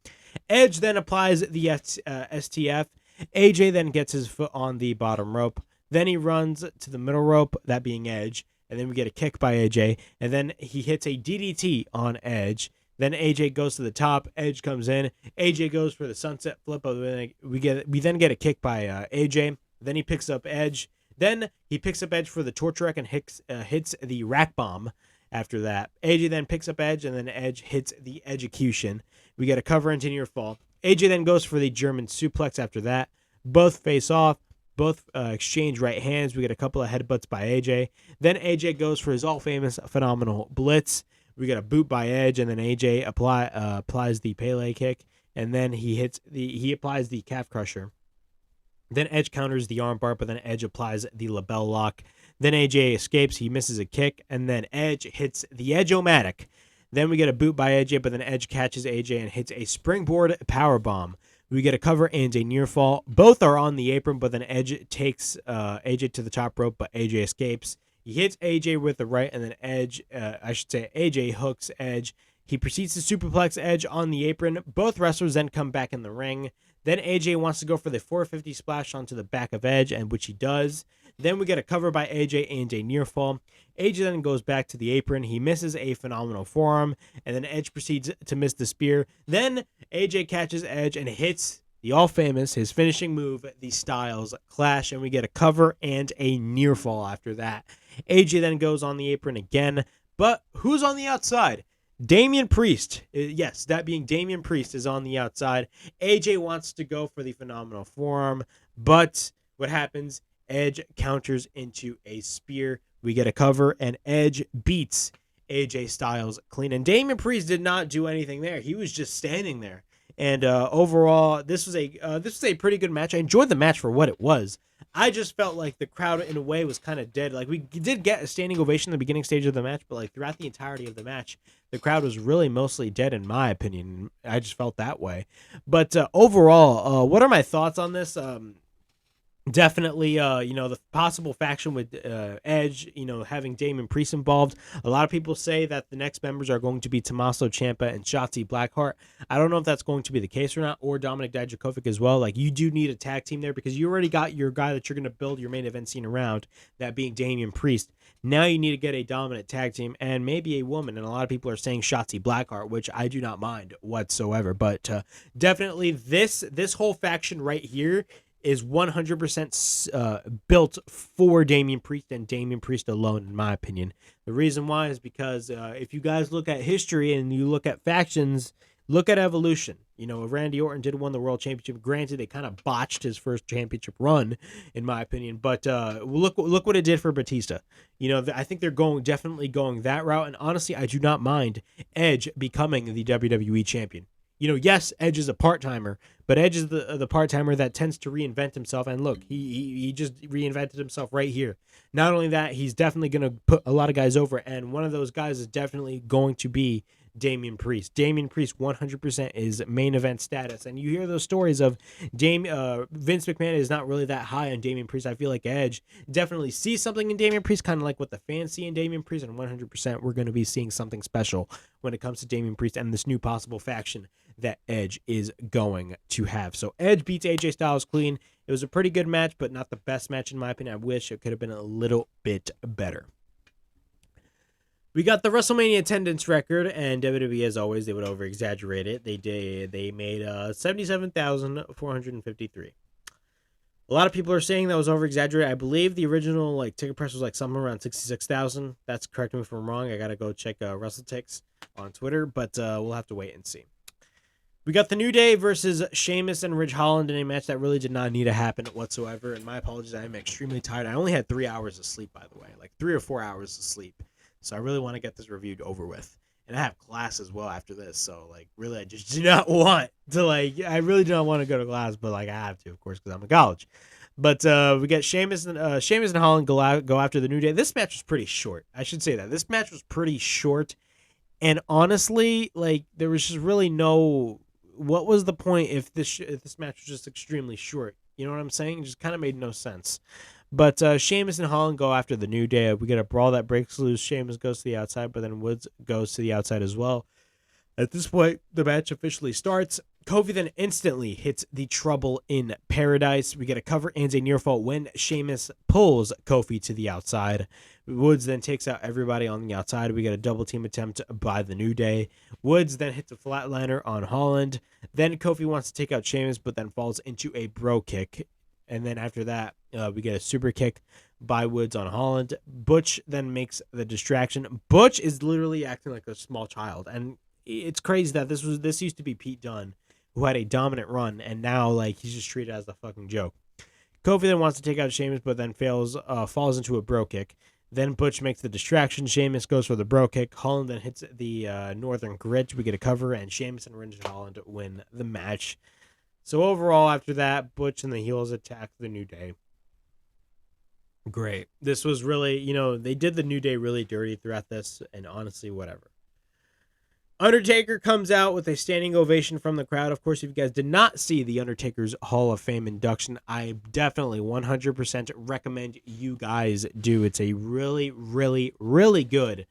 Edge then applies the STF. AJ then gets his foot on the bottom rope. Then he runs to the middle rope, that being Edge, and then we get a kick by AJ, and then he hits a DDT on Edge. Then AJ goes to the top. Edge comes in. AJ goes for the sunset flip. We then get a kick by AJ. Then he picks up Edge. Then he picks up Edge for the torch rack and hits the rack bomb. After that, AJ then picks up Edge, and then Edge hits the execution. We get a cover into near fall. AJ then goes for the German suplex after that. Both face off. Both exchange right hands. We get a couple of headbutts by AJ. Then AJ goes for his all-famous phenomenal blitz. We get a boot by Edge, and then AJ applies the Pele kick, and then he applies the calf crusher. Then Edge counters the armbar, but then Edge applies the label lock. Then AJ escapes. He misses a kick, and then Edge hits the Edge-O-Matic. Then we get a boot by AJ, but then Edge catches AJ and hits a springboard powerbomb. We get a cover and a near fall. Both are on the apron, but then Edge takes AJ to the top rope, but AJ escapes. He hits AJ with the right, and then AJ hooks Edge. He proceeds to superplex Edge on the apron. Both wrestlers then come back in the ring. Then AJ wants to go for the 450 splash onto the back of Edge, and which he does. Then we get a cover by AJ and a near fall. AJ then goes back to the apron. He misses a phenomenal forearm, and then Edge proceeds to miss the spear. Then AJ catches Edge and hits the all-famous, his finishing move, the Styles Clash, and we get a cover and a near fall after that. AJ then goes on the apron again, but who's on the outside? Damian Priest. Yes, that being Damian Priest is on the outside. AJ wants to go for the phenomenal forearm, but what happens? Edge counters into a spear. We get a cover, and Edge beats AJ Styles clean. And Damian Priest did not do anything there. He was just standing there. And overall, this was a pretty good match. I enjoyed the match for what it was. I just felt like the crowd in a way was kind of dead. Like we did get a standing ovation in the beginning stage of the match, but like throughout the entirety of the match, the crowd was really mostly dead in my opinion. I just felt that way. But overall, what are my thoughts on this? Definitely, the possible faction with Edge, having Damian Priest involved. A lot of people say that the next members are going to be Tommaso Ciampa and Shotzi Blackheart. I don't know if that's going to be the case or not, or Dominic Dijakovic as well. Like, you do need a tag team there because you already got your guy that you're going to build your main event scene around, that being Damian Priest. Now you need to get a dominant tag team and maybe a woman, and a lot of people are saying Shotzi Blackheart, which I do not mind whatsoever. But definitely this whole faction right here is 100% built for Damian Priest and Damian Priest alone, in my opinion. The reason why is because if you guys look at history and you look at factions, look at Evolution. Randy Orton did win the World Championship. Granted, they kind of botched his first championship run, in my opinion. But look what it did for Batista. I think they're definitely going that route. And honestly, I do not mind Edge becoming the WWE champion. Yes, Edge is a part-timer, but Edge is the part-timer that tends to reinvent himself. And look, he just reinvented himself right here. Not only that, he's definitely going to put a lot of guys over, and one of those guys is definitely going to be Damian Priest. Damian Priest 100% is main event status. And you hear those stories of Vince McMahon is not really that high on Damian Priest. I feel like Edge definitely sees something in Damian Priest, kind of like what the fans see in Damian Priest, and 100% we're going to be seeing something special when it comes to Damian Priest and this new possible faction that Edge is going to have. So Edge beats AJ Styles clean. It was a pretty good match, but not the best match in my opinion. I wish it could have been a little bit better. We got the WrestleMania attendance record, and WWE, as always, they would over-exaggerate it. They made 77,453. A lot of people are saying that was over-exaggerated. I believe the original ticket price was somewhere around 66,000. That's correct me if I'm wrong. I gotta go check WrestleTix on Twitter, but we'll have to wait and see. We got the New Day versus Sheamus and Ridge Holland in a match that really did not need to happen whatsoever. And my apologies, I am extremely tired. I only had 3 hours of sleep, by the way, 3 or 4 hours of sleep. So I really want to get this reviewed over with. And I have class as well after this. So, really, I just do not want to, I really do not want to go to class, but, I have to, of course, because I'm in college. But we got Sheamus and Holland go after the New Day. This match was pretty short. I should say that. This match was pretty short. And honestly, there was just really no... What was the point if this match was just extremely short? You know what I'm saying? It just kind of made no sense. But Sheamus and Holland go after the New Day. We get a brawl that breaks loose. Sheamus goes to the outside, but then Woods goes to the outside as well. At this point, the match officially starts. Kofi then instantly hits the Trouble in Paradise. We get a cover and a near fall when Sheamus pulls Kofi to the outside. Woods then takes out everybody on the outside. We get a double team attempt by the New Day. Woods then hits a flatliner on Holland. Then Kofi wants to take out Sheamus, but then falls into a bro kick. And then after that, we get a super kick by Woods on Holland. Butch then makes the distraction. Butch is literally acting like a small child. And it's crazy that this used to be Pete Dunne, who had a dominant run, and now he's just treated as the fucking joke. Kofi then wants to take out Sheamus, but then falls into a bro kick. Then Butch makes the distraction. Sheamus goes for the bro kick. Holland then hits the Northern Grit. We get a cover, and Sheamus and Ridge Holland win the match. So overall, after that, Butch and the heels attack the New Day. Great. This was really, they did the New Day really dirty throughout this, and honestly, whatever. Undertaker comes out with a standing ovation from the crowd. Of course, if you guys did not see the Undertaker's Hall of Fame induction, I definitely 100% recommend you guys do. It's a really, really, really good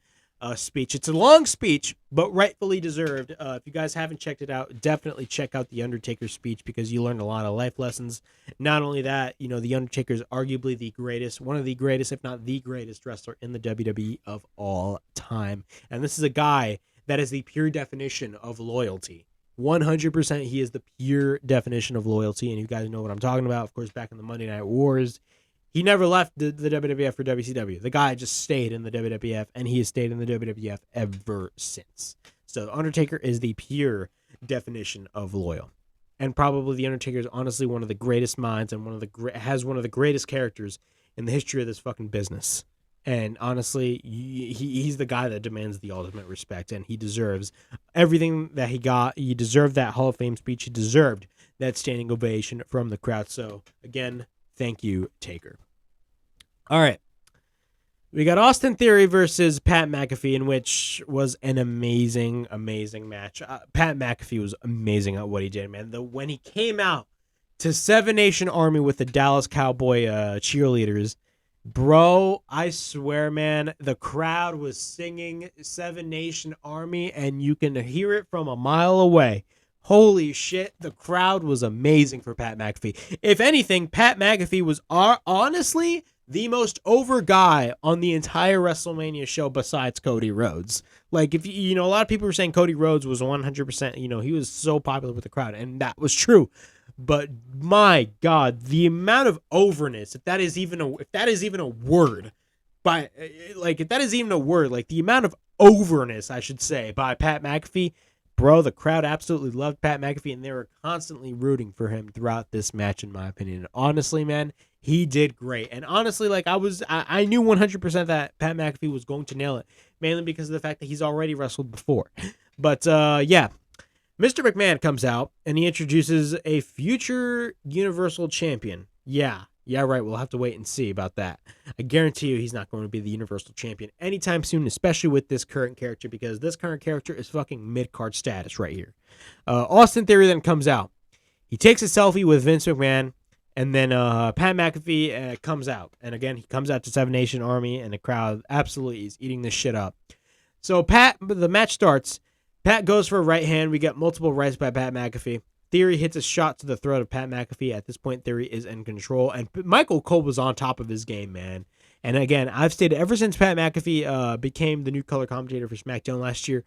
speech. It's a long speech, but rightfully deserved. If you guys haven't checked it out, definitely check out the Undertaker speech because you learned a lot of life lessons. Not only that, the Undertaker is arguably the greatest, one of the greatest, if not the greatest wrestler in the WWE of all time. And this is a guy that is the pure definition of loyalty. 100% he is the pure definition of loyalty, and you guys know what I'm talking about. Of course, back in the Monday Night Wars, he never left the WWF for WCW. The guy just stayed in the WWF, and he has stayed in the WWF ever since. So Undertaker is the pure definition of loyal. And probably the Undertaker is honestly one of the greatest minds and has one of the greatest characters in the history of this fucking business. And honestly, he's the guy that demands the ultimate respect, and he deserves everything that he got. He deserved that Hall of Fame speech. He deserved that standing ovation from the crowd. So, again, Thank you, Taker. All right. We got Austin Theory versus Pat McAfee, in which was an amazing, amazing match. Pat McAfee was amazing at what he did, man. When he came out to Seven Nation Army with the Dallas Cowboy cheerleaders, bro, I swear, man, the crowd was singing Seven Nation Army, and you can hear it from a mile away. Holy shit, the crowd was amazing for Pat McAfee. If anything, Pat McAfee was honestly the most over guy on the entire WrestleMania show besides Cody Rhodes. Like, if a lot of people were saying Cody Rhodes was 100%, he was so popular with the crowd, and that was true. But my God, the amount of overness, if that is even a word, the amount of overness, I should say, by Pat McAfee, bro, the crowd absolutely loved Pat McAfee, and they were constantly rooting for him throughout this match, in my opinion. And honestly, man, he did great. And honestly, I knew 100% that Pat McAfee was going to nail it, mainly because of the fact that he's already wrestled before. But, yeah. Mr. McMahon comes out, and he introduces a future Universal Champion. Yeah, right. We'll have to wait and see about that. I guarantee you he's not going to be the Universal Champion anytime soon, especially with this current character, because this current character is fucking mid-card status right here. Austin Theory then comes out. He takes a selfie with Vince McMahon, and then Pat McAfee comes out. And again, he comes out to Seven Nation Army, and the crowd absolutely is eating this shit up. So the match starts. Pat goes for a right hand. We get multiple rights by Pat McAfee. Theory hits a shot to the throat of Pat McAfee. At this point, Theory is in control. And Michael Cole was on top of his game, man. And again, I've stated ever since Pat McAfee became the new color commentator for SmackDown last year,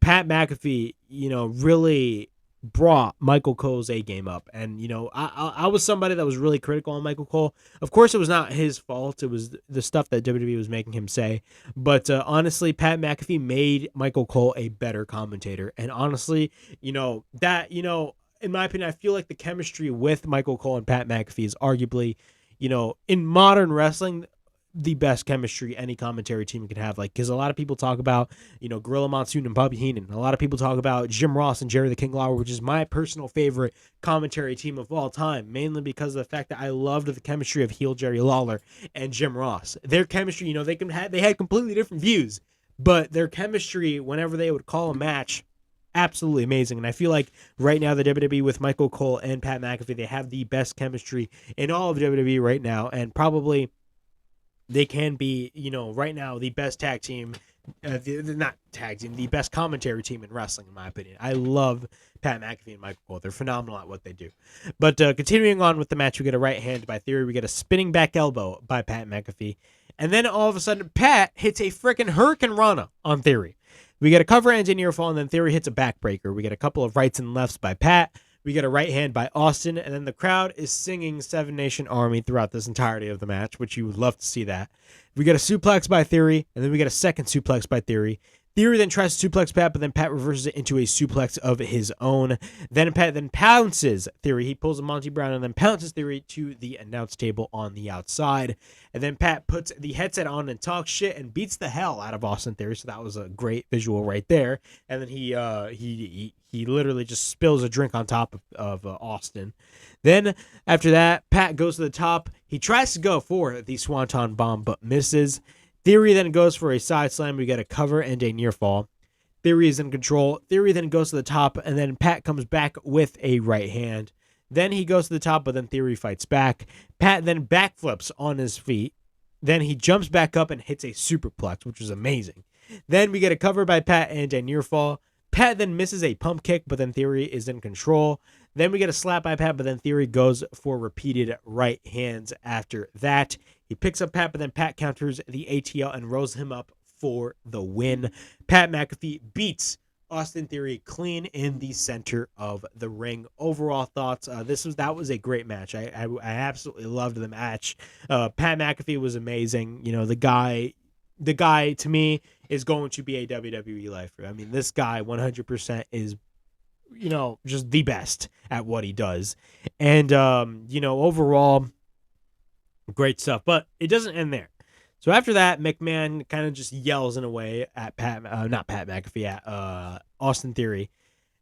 Pat McAfee, really brought Michael Cole's A game up. And, I was somebody that was really critical on Michael Cole. Of course, it was not his fault. It was the stuff that WWE was making him say. But honestly, Pat McAfee made Michael Cole a better commentator. And honestly, in my opinion, I feel like the chemistry with Michael Cole and Pat McAfee is arguably, in modern wrestling, the best chemistry any commentary team can have. Because a lot of people talk about, Gorilla Monsoon and Bobby Heenan. A lot of people talk about Jim Ross and Jerry the King Lawler, which is my personal favorite commentary team of all time, mainly because of the fact that I loved the chemistry of heel Jerry Lawler and Jim Ross. Their chemistry, they had completely different views, but their chemistry, whenever they would call a match, absolutely amazing. And I feel like right now the WWE with Michael Cole and Pat McAfee, they have the best chemistry in all of WWE right now, and probably they can be, right now, the best tag team, not tag team, the best commentary team in wrestling, in my opinion. I love Pat McAfee and Michael Cole. They're phenomenal at what they do. But continuing on with the match, we get a right hand by Theory. We get a spinning back elbow by Pat McAfee. And then all of a sudden, Pat hits a freaking Hurricane Rana on Theory. We get a cover and a near fall, and then Theory hits a backbreaker. We get a couple of rights and lefts by Pat. We get a right hand by Austin, and then the crowd is singing Seven Nation Army throughout this entirety of the match, which you would love to see that. We get a suplex by Theory, and then we get a second suplex by Theory. Theory then tries to suplex Pat, but then Pat reverses it into a suplex of his own. Then Pat then pounces Theory. He pulls a Monty Brown and then pounces Theory to the announce table on the outside. And then Pat puts the headset on and talks shit and beats the hell out of Austin Theory. So that was a great visual right there. And then he literally just spills a drink on top of Austin. Then after that, Pat goes to the top. He tries to go for the Swanton Bomb, but misses. Theory then goes for a side slam. We get a cover and a near fall. Theory is in control. Theory then goes to the top, and then Pat comes back with a right hand. Then he goes to the top, but then Theory fights back. Pat then backflips on his feet. Then he jumps back up and hits a superplex, which was amazing. Then we get a cover by Pat and a near fall. Pat then misses a pump kick, but then Theory is in control. Then we get a slap by Pat, but then Theory goes for repeated right hands after that. He picks up Pat, but then Pat counters the ATL and rolls him up for the win. Pat McAfee beats Austin Theory clean in the center of the ring. Overall thoughts, that was a great match. I absolutely loved the match. Pat McAfee was amazing. The guy to me is going to be a WWE lifer. I mean, this guy 100% is just the best at what he does. And overall, great stuff, but it doesn't end there. So after that, McMahon kind of just yells in a way at Austin Theory.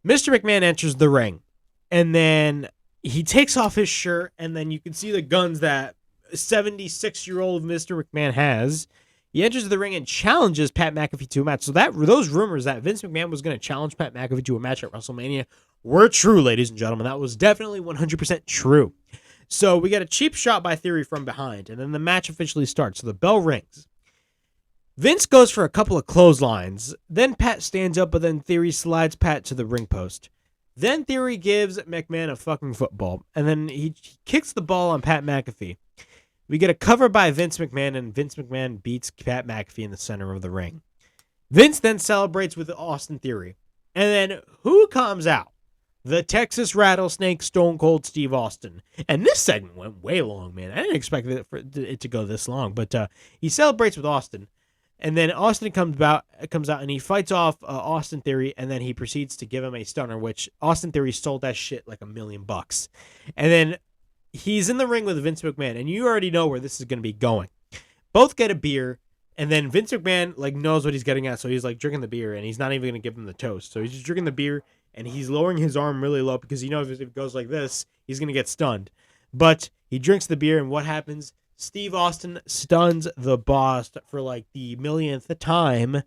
Mr. McMahon enters the ring, and then he takes off his shirt, and then you can see the guns that 76-year-old Mr. McMahon has. He enters the ring and challenges Pat McAfee to a match. So those rumors that Vince McMahon was going to challenge Pat McAfee to a match at WrestleMania were true, ladies and gentlemen. That was definitely 100% true. So we get a cheap shot by Theory from behind, and then the match officially starts. So the bell rings. Vince goes for a couple of clotheslines. Then Pat stands up, but then Theory slides Pat to the ring post. Then Theory gives McMahon a fucking football, and then he kicks the ball on Pat McAfee. We get a cover by Vince McMahon, and Vince McMahon beats Pat McAfee in the center of the ring. Vince then celebrates with Austin Theory. And then who comes out? The Texas Rattlesnake, Stone Cold Steve Austin. And this segment went way long, man. I didn't expect it to go this long, but he celebrates with Austin. And then Austin comes out and he fights off Austin Theory, and then he proceeds to give him a stunner, which Austin Theory sold that shit like $1 million. And then he's in the ring with Vince McMahon, and you already know where this is going to be going. Both get a beer, and then Vince McMahon knows what he's getting at, so he's drinking the beer, and he's not even going to give him the toast. So he's just drinking the beer, and he's lowering his arm really low because he knows if it goes like this, he's going to get stunned. But he drinks the beer, and what happens? Steve Austin stuns the boss for the millionth time.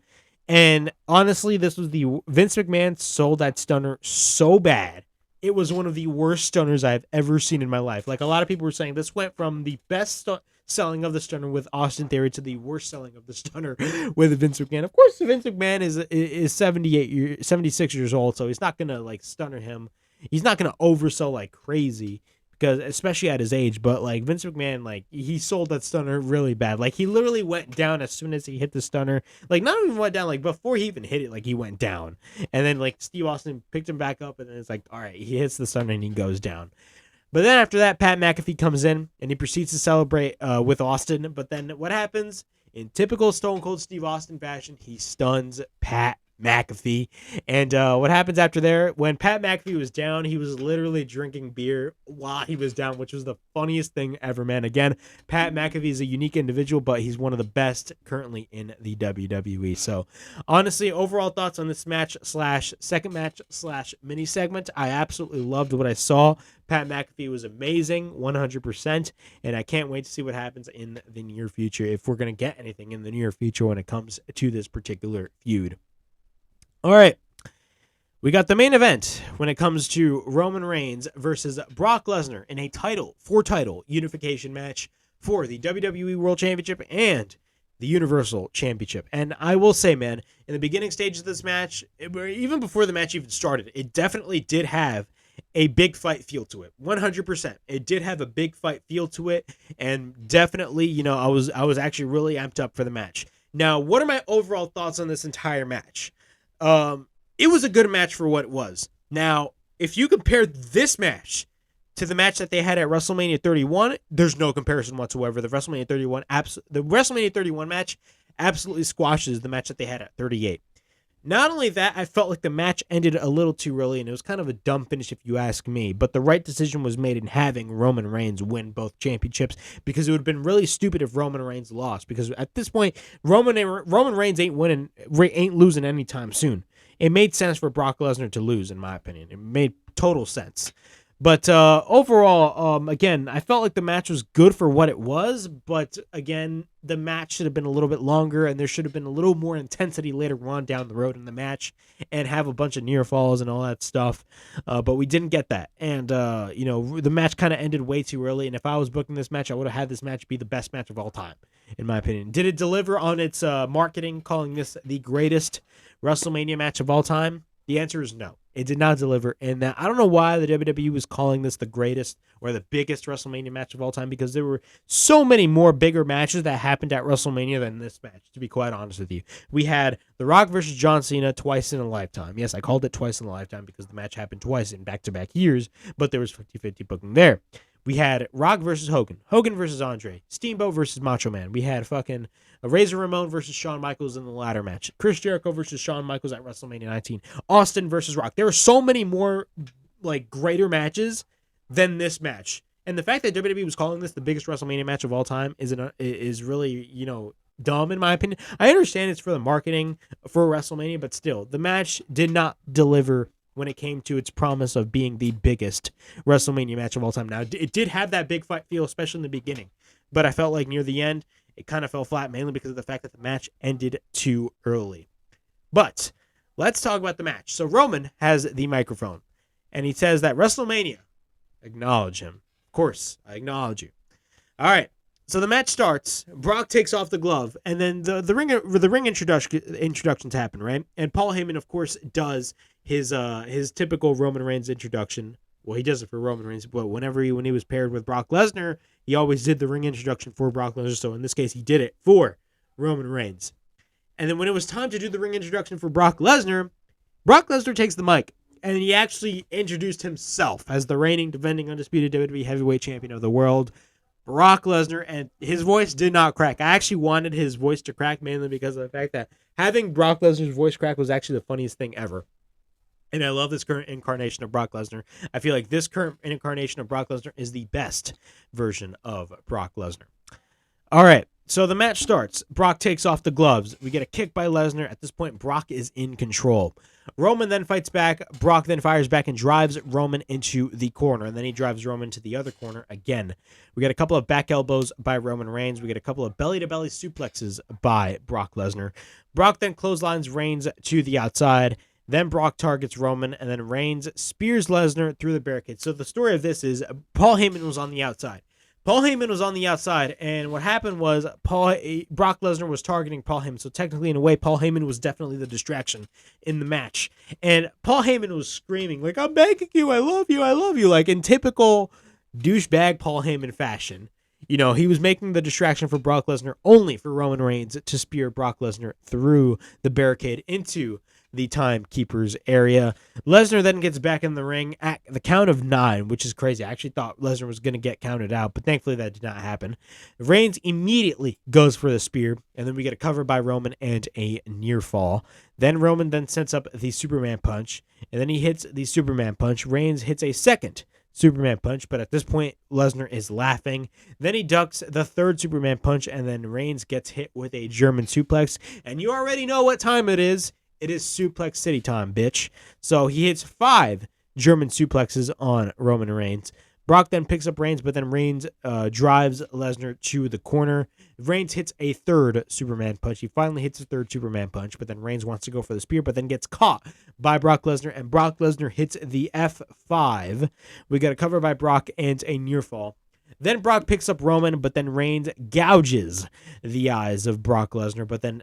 And honestly, this was Vince McMahon sold that stunner so bad. It was one of the worst stunners I've ever seen in my life. A lot of people were saying this went from the best selling of the stunner with Austin Theory to the worst selling of the stunner with Vince McMahon. Of course, Vince McMahon is 76 years old, so he's not going to stunner him. He's not going to oversell like crazy, because especially at his age, but Vince McMahon, he sold that stunner really bad. He literally went down as soon as he hit the stunner. Not even went down, before he even hit it, he went down. And then Steve Austin picked him back up, and then it's all right, he hits the stunner and he goes down. But then after that, Pat McAfee comes in and he proceeds to celebrate with Austin. But then what happens? In typical Stone Cold Steve Austin fashion, he stuns Pat McAfee. And what happens after there? When Pat McAfee was down, he was literally drinking beer while he was down, which was the funniest thing ever, man. Again, Pat McAfee is a unique individual, but he's one of the best currently in the WWE. So honestly, overall thoughts on this match / second match / mini segment, I absolutely loved what I saw. Pat McAfee was amazing, 100%, and I can't wait to see what happens in the near future, if we're going to get anything in the near future when it comes to this particular feud. All right, we got the main event when it comes to Roman Reigns versus Brock Lesnar in a title unification match for the WWE World Championship and the Universal Championship. And I will say, man, in the beginning stages of this match, even before the match even started, it definitely did have a big fight feel to it. 100%. It did have a big fight feel to it, and definitely, I was actually really amped up for the match. Now, what are my overall thoughts on this entire match? It was a good match for what it was. Now, if you compare this match to the match that they had at WrestleMania 31, there's no comparison whatsoever. The WrestleMania 31 match absolutely squashes the match that they had at 38. Not only that, I felt like the match ended a little too early, and it was kind of a dumb finish if you ask me, but the right decision was made in having Roman Reigns win both championships, because it would have been really stupid if Roman Reigns lost, because at this point, Roman Reigns ain't losing anytime soon. It made sense for Brock Lesnar to lose, in my opinion. It made total sense. But overall, again, I felt like the match was good for what it was. But again, the match should have been a little bit longer, and there should have been a little more intensity later on down the road in the match, and have a bunch of near falls and all that stuff. But we didn't get that. And, the match kind of ended way too early. And if I was booking this match, I would have had this match be the best match of all time, in my opinion. Did it deliver on its marketing, calling this the greatest WrestleMania match of all time? The answer is no. It did not deliver. And I don't know why the WWE was calling this the greatest or the biggest WrestleMania match of all time, because there were so many more bigger matches that happened at WrestleMania than this match, to be quite honest with you. We had The Rock versus John Cena twice in a lifetime. Yes, I called it twice in a lifetime because the match happened twice in back-to-back years, but there was 50-50 booking there. We had Rock versus Hogan, Hogan versus Andre, Steamboat versus Macho Man. We had fucking Razor Ramon versus Shawn Michaels in the ladder match, Chris Jericho versus Shawn Michaels at WrestleMania 19, Austin versus Rock. There were so many more greater matches than this match. And the fact that WWE was calling this the biggest WrestleMania match of all time is really, dumb in my opinion. I understand it's for the marketing for WrestleMania, but still, the match did not deliver when it came to its promise of being the biggest WrestleMania match of all time. Now, it did have that big fight feel, especially in the beginning, but I felt like near the end, it kind of fell flat, mainly because of the fact that the match ended too early. But let's talk about the match. So Roman has the microphone, and he says that WrestleMania, acknowledge him. Of course, I acknowledge you. All right. So the match starts. Brock takes off the glove, and then the ring introductions happen, right? And Paul Heyman, of course, does his typical Roman Reigns introduction. Well, he does it for Roman Reigns, but when he was paired with Brock Lesnar, he always did the ring introduction for Brock Lesnar. So in this case, he did it for Roman Reigns. And then when it was time to do the ring introduction for Brock Lesnar takes the mic, and he actually introduced himself as the reigning, defending, undisputed WWE heavyweight champion of the world, Brock Lesnar, and his voice did not crack. I actually wanted his voice to crack mainly because of the fact that having Brock Lesnar's voice crack was actually the funniest thing ever. And I love this current incarnation of Brock Lesnar. I feel like this current incarnation of Brock Lesnar is the best version of Brock Lesnar. All right, so the match starts. Brock takes off the gloves. We get a kick by Lesnar. At this point, Brock is in control. Roman then fights back. Brock then fires back and drives Roman into the corner. And then he drives Roman to the other corner again. We get a couple of back elbows by Roman Reigns. We get a couple of belly-to-belly suplexes by Brock Lesnar. Brock then clotheslines Reigns to the outside. Then Brock targets Roman. And then Reigns spears Lesnar through the barricade. So the story of this is Paul Heyman was on the outside. And what happened was Brock Lesnar was targeting Paul Heyman. So technically, in a way, Paul Heyman was definitely the distraction in the match. And Paul Heyman was screaming, like, I'm begging you, I love you, like in typical douchebag Paul Heyman fashion. You know, he was making the distraction for Brock Lesnar only for Roman Reigns to spear Brock Lesnar through the barricade into the timekeeper's area. Lesnar then gets back in the ring at the count of 9, which is crazy. I actually thought Lesnar was going to get counted out, but thankfully that did not happen. Reigns immediately goes for the spear, and then we get a cover by Roman and a near fall. Then Roman then sets up the Superman punch, and then he hits the Superman punch. Reigns hits a second Superman punch, but at this point, Lesnar is laughing. Then he ducks the third Superman punch, and then Reigns gets hit with a German suplex, and you already know what time it is. It is Suplex City time, bitch. So he hits 5 German suplexes on Roman Reigns. Brock then picks up Reigns, but then Reigns drives Lesnar to the corner. Reigns hits a third Superman punch. He finally hits a third Superman punch, but then Reigns wants to go for the spear, but then gets caught by Brock Lesnar, and Brock Lesnar hits the F5. We got a cover by Brock and a near fall. Then Brock picks up Roman, but then Reigns gouges the eyes of Brock Lesnar. But then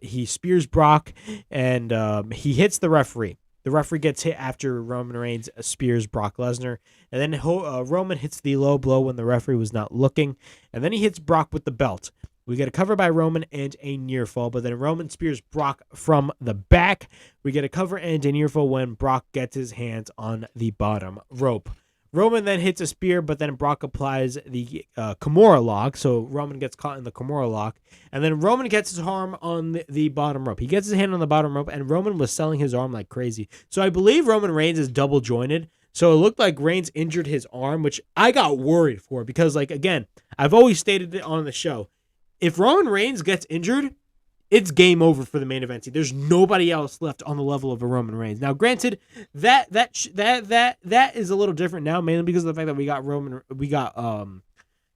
he spears Brock, and he hits the referee. The referee gets hit after Roman Reigns spears Brock Lesnar. And then Roman hits the low blow when the referee was not looking. And then he hits Brock with the belt. We get a cover by Roman and a near fall, but then Roman spears Brock from the back. We get a cover and a near fall when Brock gets his hands on the bottom rope. Roman then hits a spear, but then Brock applies the Kimura lock, so Roman gets caught in the Kimura lock, and then Roman gets his arm on the bottom rope. He gets his hand on the bottom rope, and Roman was selling his arm like crazy. So I believe Roman Reigns is double jointed, so it looked like Reigns injured his arm, which I got worried for, because, like, again, I've always stated it on the show, if Roman Reigns gets injured, it's game over for the main event. There's nobody else left on the level of a Roman Reigns. Now, granted, that is a little different now, mainly because of the fact that we got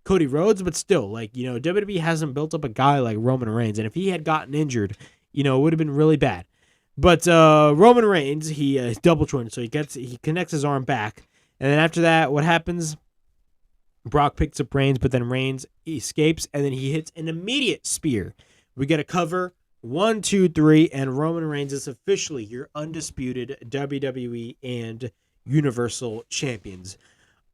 Cody Rhodes, but still, like, you know, WWE hasn't built up a guy like Roman Reigns, and if he had gotten injured, you know, it would have been really bad. But Roman Reigns, he is double jointed, so he connects his arm back, and then after that, what happens? Brock picks up Reigns, but then Reigns escapes, and then he hits an immediate spear. We get a cover, 1, 2, 3, and Roman Reigns is officially your undisputed WWE and Universal Champions.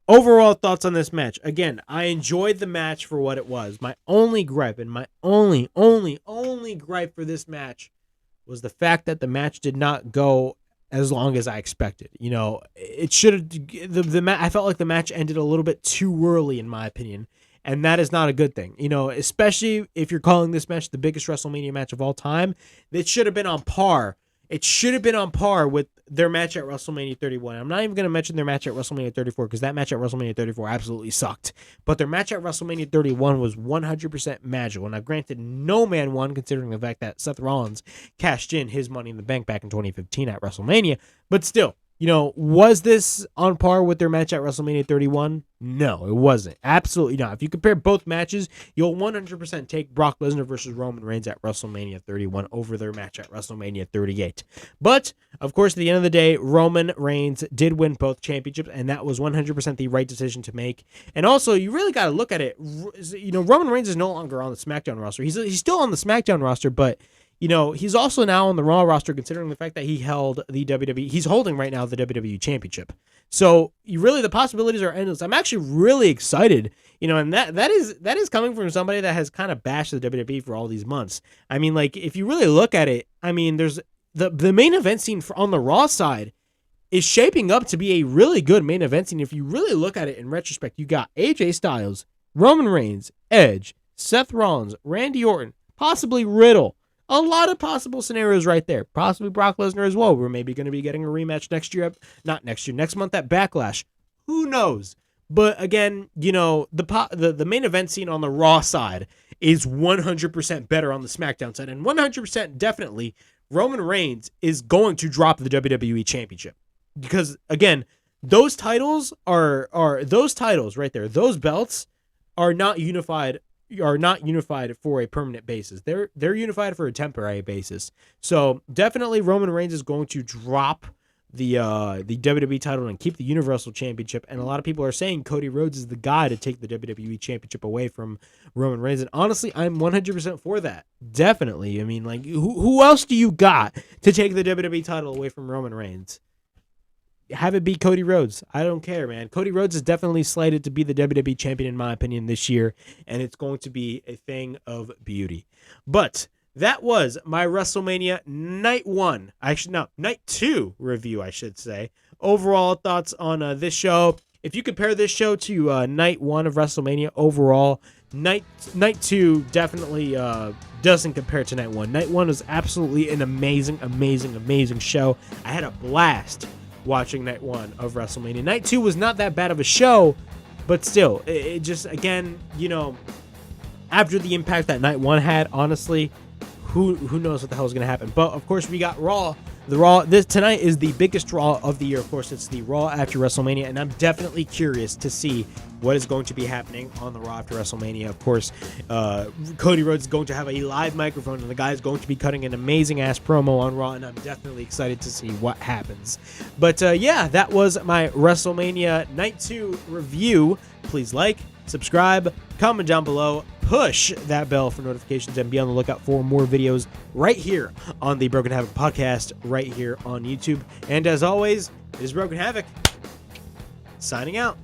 Overall thoughts on this match. Again, I enjoyed the match for what it was. My only gripe, and my only gripe for this match was the fact that the match did not go as long as I expected. You know, it should have. I felt like the match ended a little bit too early, in my opinion. And that is not a good thing, you know, especially if you're calling this match the biggest WrestleMania match of all time. It should have been on par. It should have been on par with their match at WrestleMania 31. I'm not even going to mention their match at WrestleMania 34 because that match at WrestleMania 34 absolutely sucked. But their match at WrestleMania 31 was 100% magical. Now, granted, no man won considering the fact that Seth Rollins cashed in his Money in the Bank back in 2015 at WrestleMania. But still, was this on par with their match at WrestleMania 31? No, it wasn't. Absolutely not. If you compare both matches, you'll 100% take Brock Lesnar versus Roman Reigns at WrestleMania 31 over their match at WrestleMania 38. But, of course, at the end of the day, Roman Reigns did win both championships, and that was 100% the right decision to make. And also, you really got to look at it. Roman Reigns is no longer on the SmackDown roster. He's still on the SmackDown roster, but he's also now on the Raw roster, considering the fact that he held the WWE. He's holding right now the WWE Championship. So the possibilities are endless. I'm actually really excited, and that is coming from somebody that has kind of bashed the WWE for all these months. I mean, like, if you really look at it, I mean, there's the main event scene on the Raw side is shaping up to be a really good main event scene. If you really look at it in retrospect, you got AJ Styles, Roman Reigns, Edge, Seth Rollins, Randy Orton, possibly Riddle. A lot of possible scenarios right there. Possibly Brock Lesnar as well. We're maybe going to be getting a rematch next month at Backlash. Who knows? But again, the main event scene on the Raw side is 100% better on the SmackDown side, and 100% definitely Roman Reigns is going to drop the WWE Championship, because again, those titles right there. Those belts are not unified for a permanent basis. They're unified for a temporary basis. So definitely Roman Reigns is going to drop the WWE title and keep the Universal Championship. And a lot of people are saying Cody Rhodes is the guy to take the WWE Championship away from Roman Reigns. And honestly, I'm 100% for that. Definitely. I mean, like, who else do you got to take the WWE title away from Roman Reigns? Have it be Cody Rhodes. I don't care, man. Cody Rhodes is definitely slated to be the WWE champion, in my opinion, this year, and it's going to be a thing of beauty. But that was my WrestleMania Night 1. Night 2 review, I should say. Overall thoughts on this show. If you compare this show to Night 1 of WrestleMania, overall, Night 2 definitely doesn't compare to Night 1. Night 1 was absolutely an amazing, amazing, amazing show. I had a blast watching Night 1 of WrestleMania. Night 2 was not that bad of a show, but still, it just, again, after the impact that Night 1 had, honestly, who knows what the hell is going to happen. But, of course, we got Raw. Tonight is the biggest Raw of the year. Of course, it's the Raw after WrestleMania, and I'm definitely curious to see what is going to be happening on the Raw after WrestleMania. Of course, Cody Rhodes is going to have a live microphone, and the guy is going to be cutting an amazing-ass promo on Raw, and I'm definitely excited to see what happens. But, yeah, that was my WrestleMania Night 2 review. Please like, subscribe, comment down below, push that bell for notifications, and be on the lookout for more videos right here on the Broken Havoc podcast, right here on YouTube. And as always, it is Broken Havoc, signing out.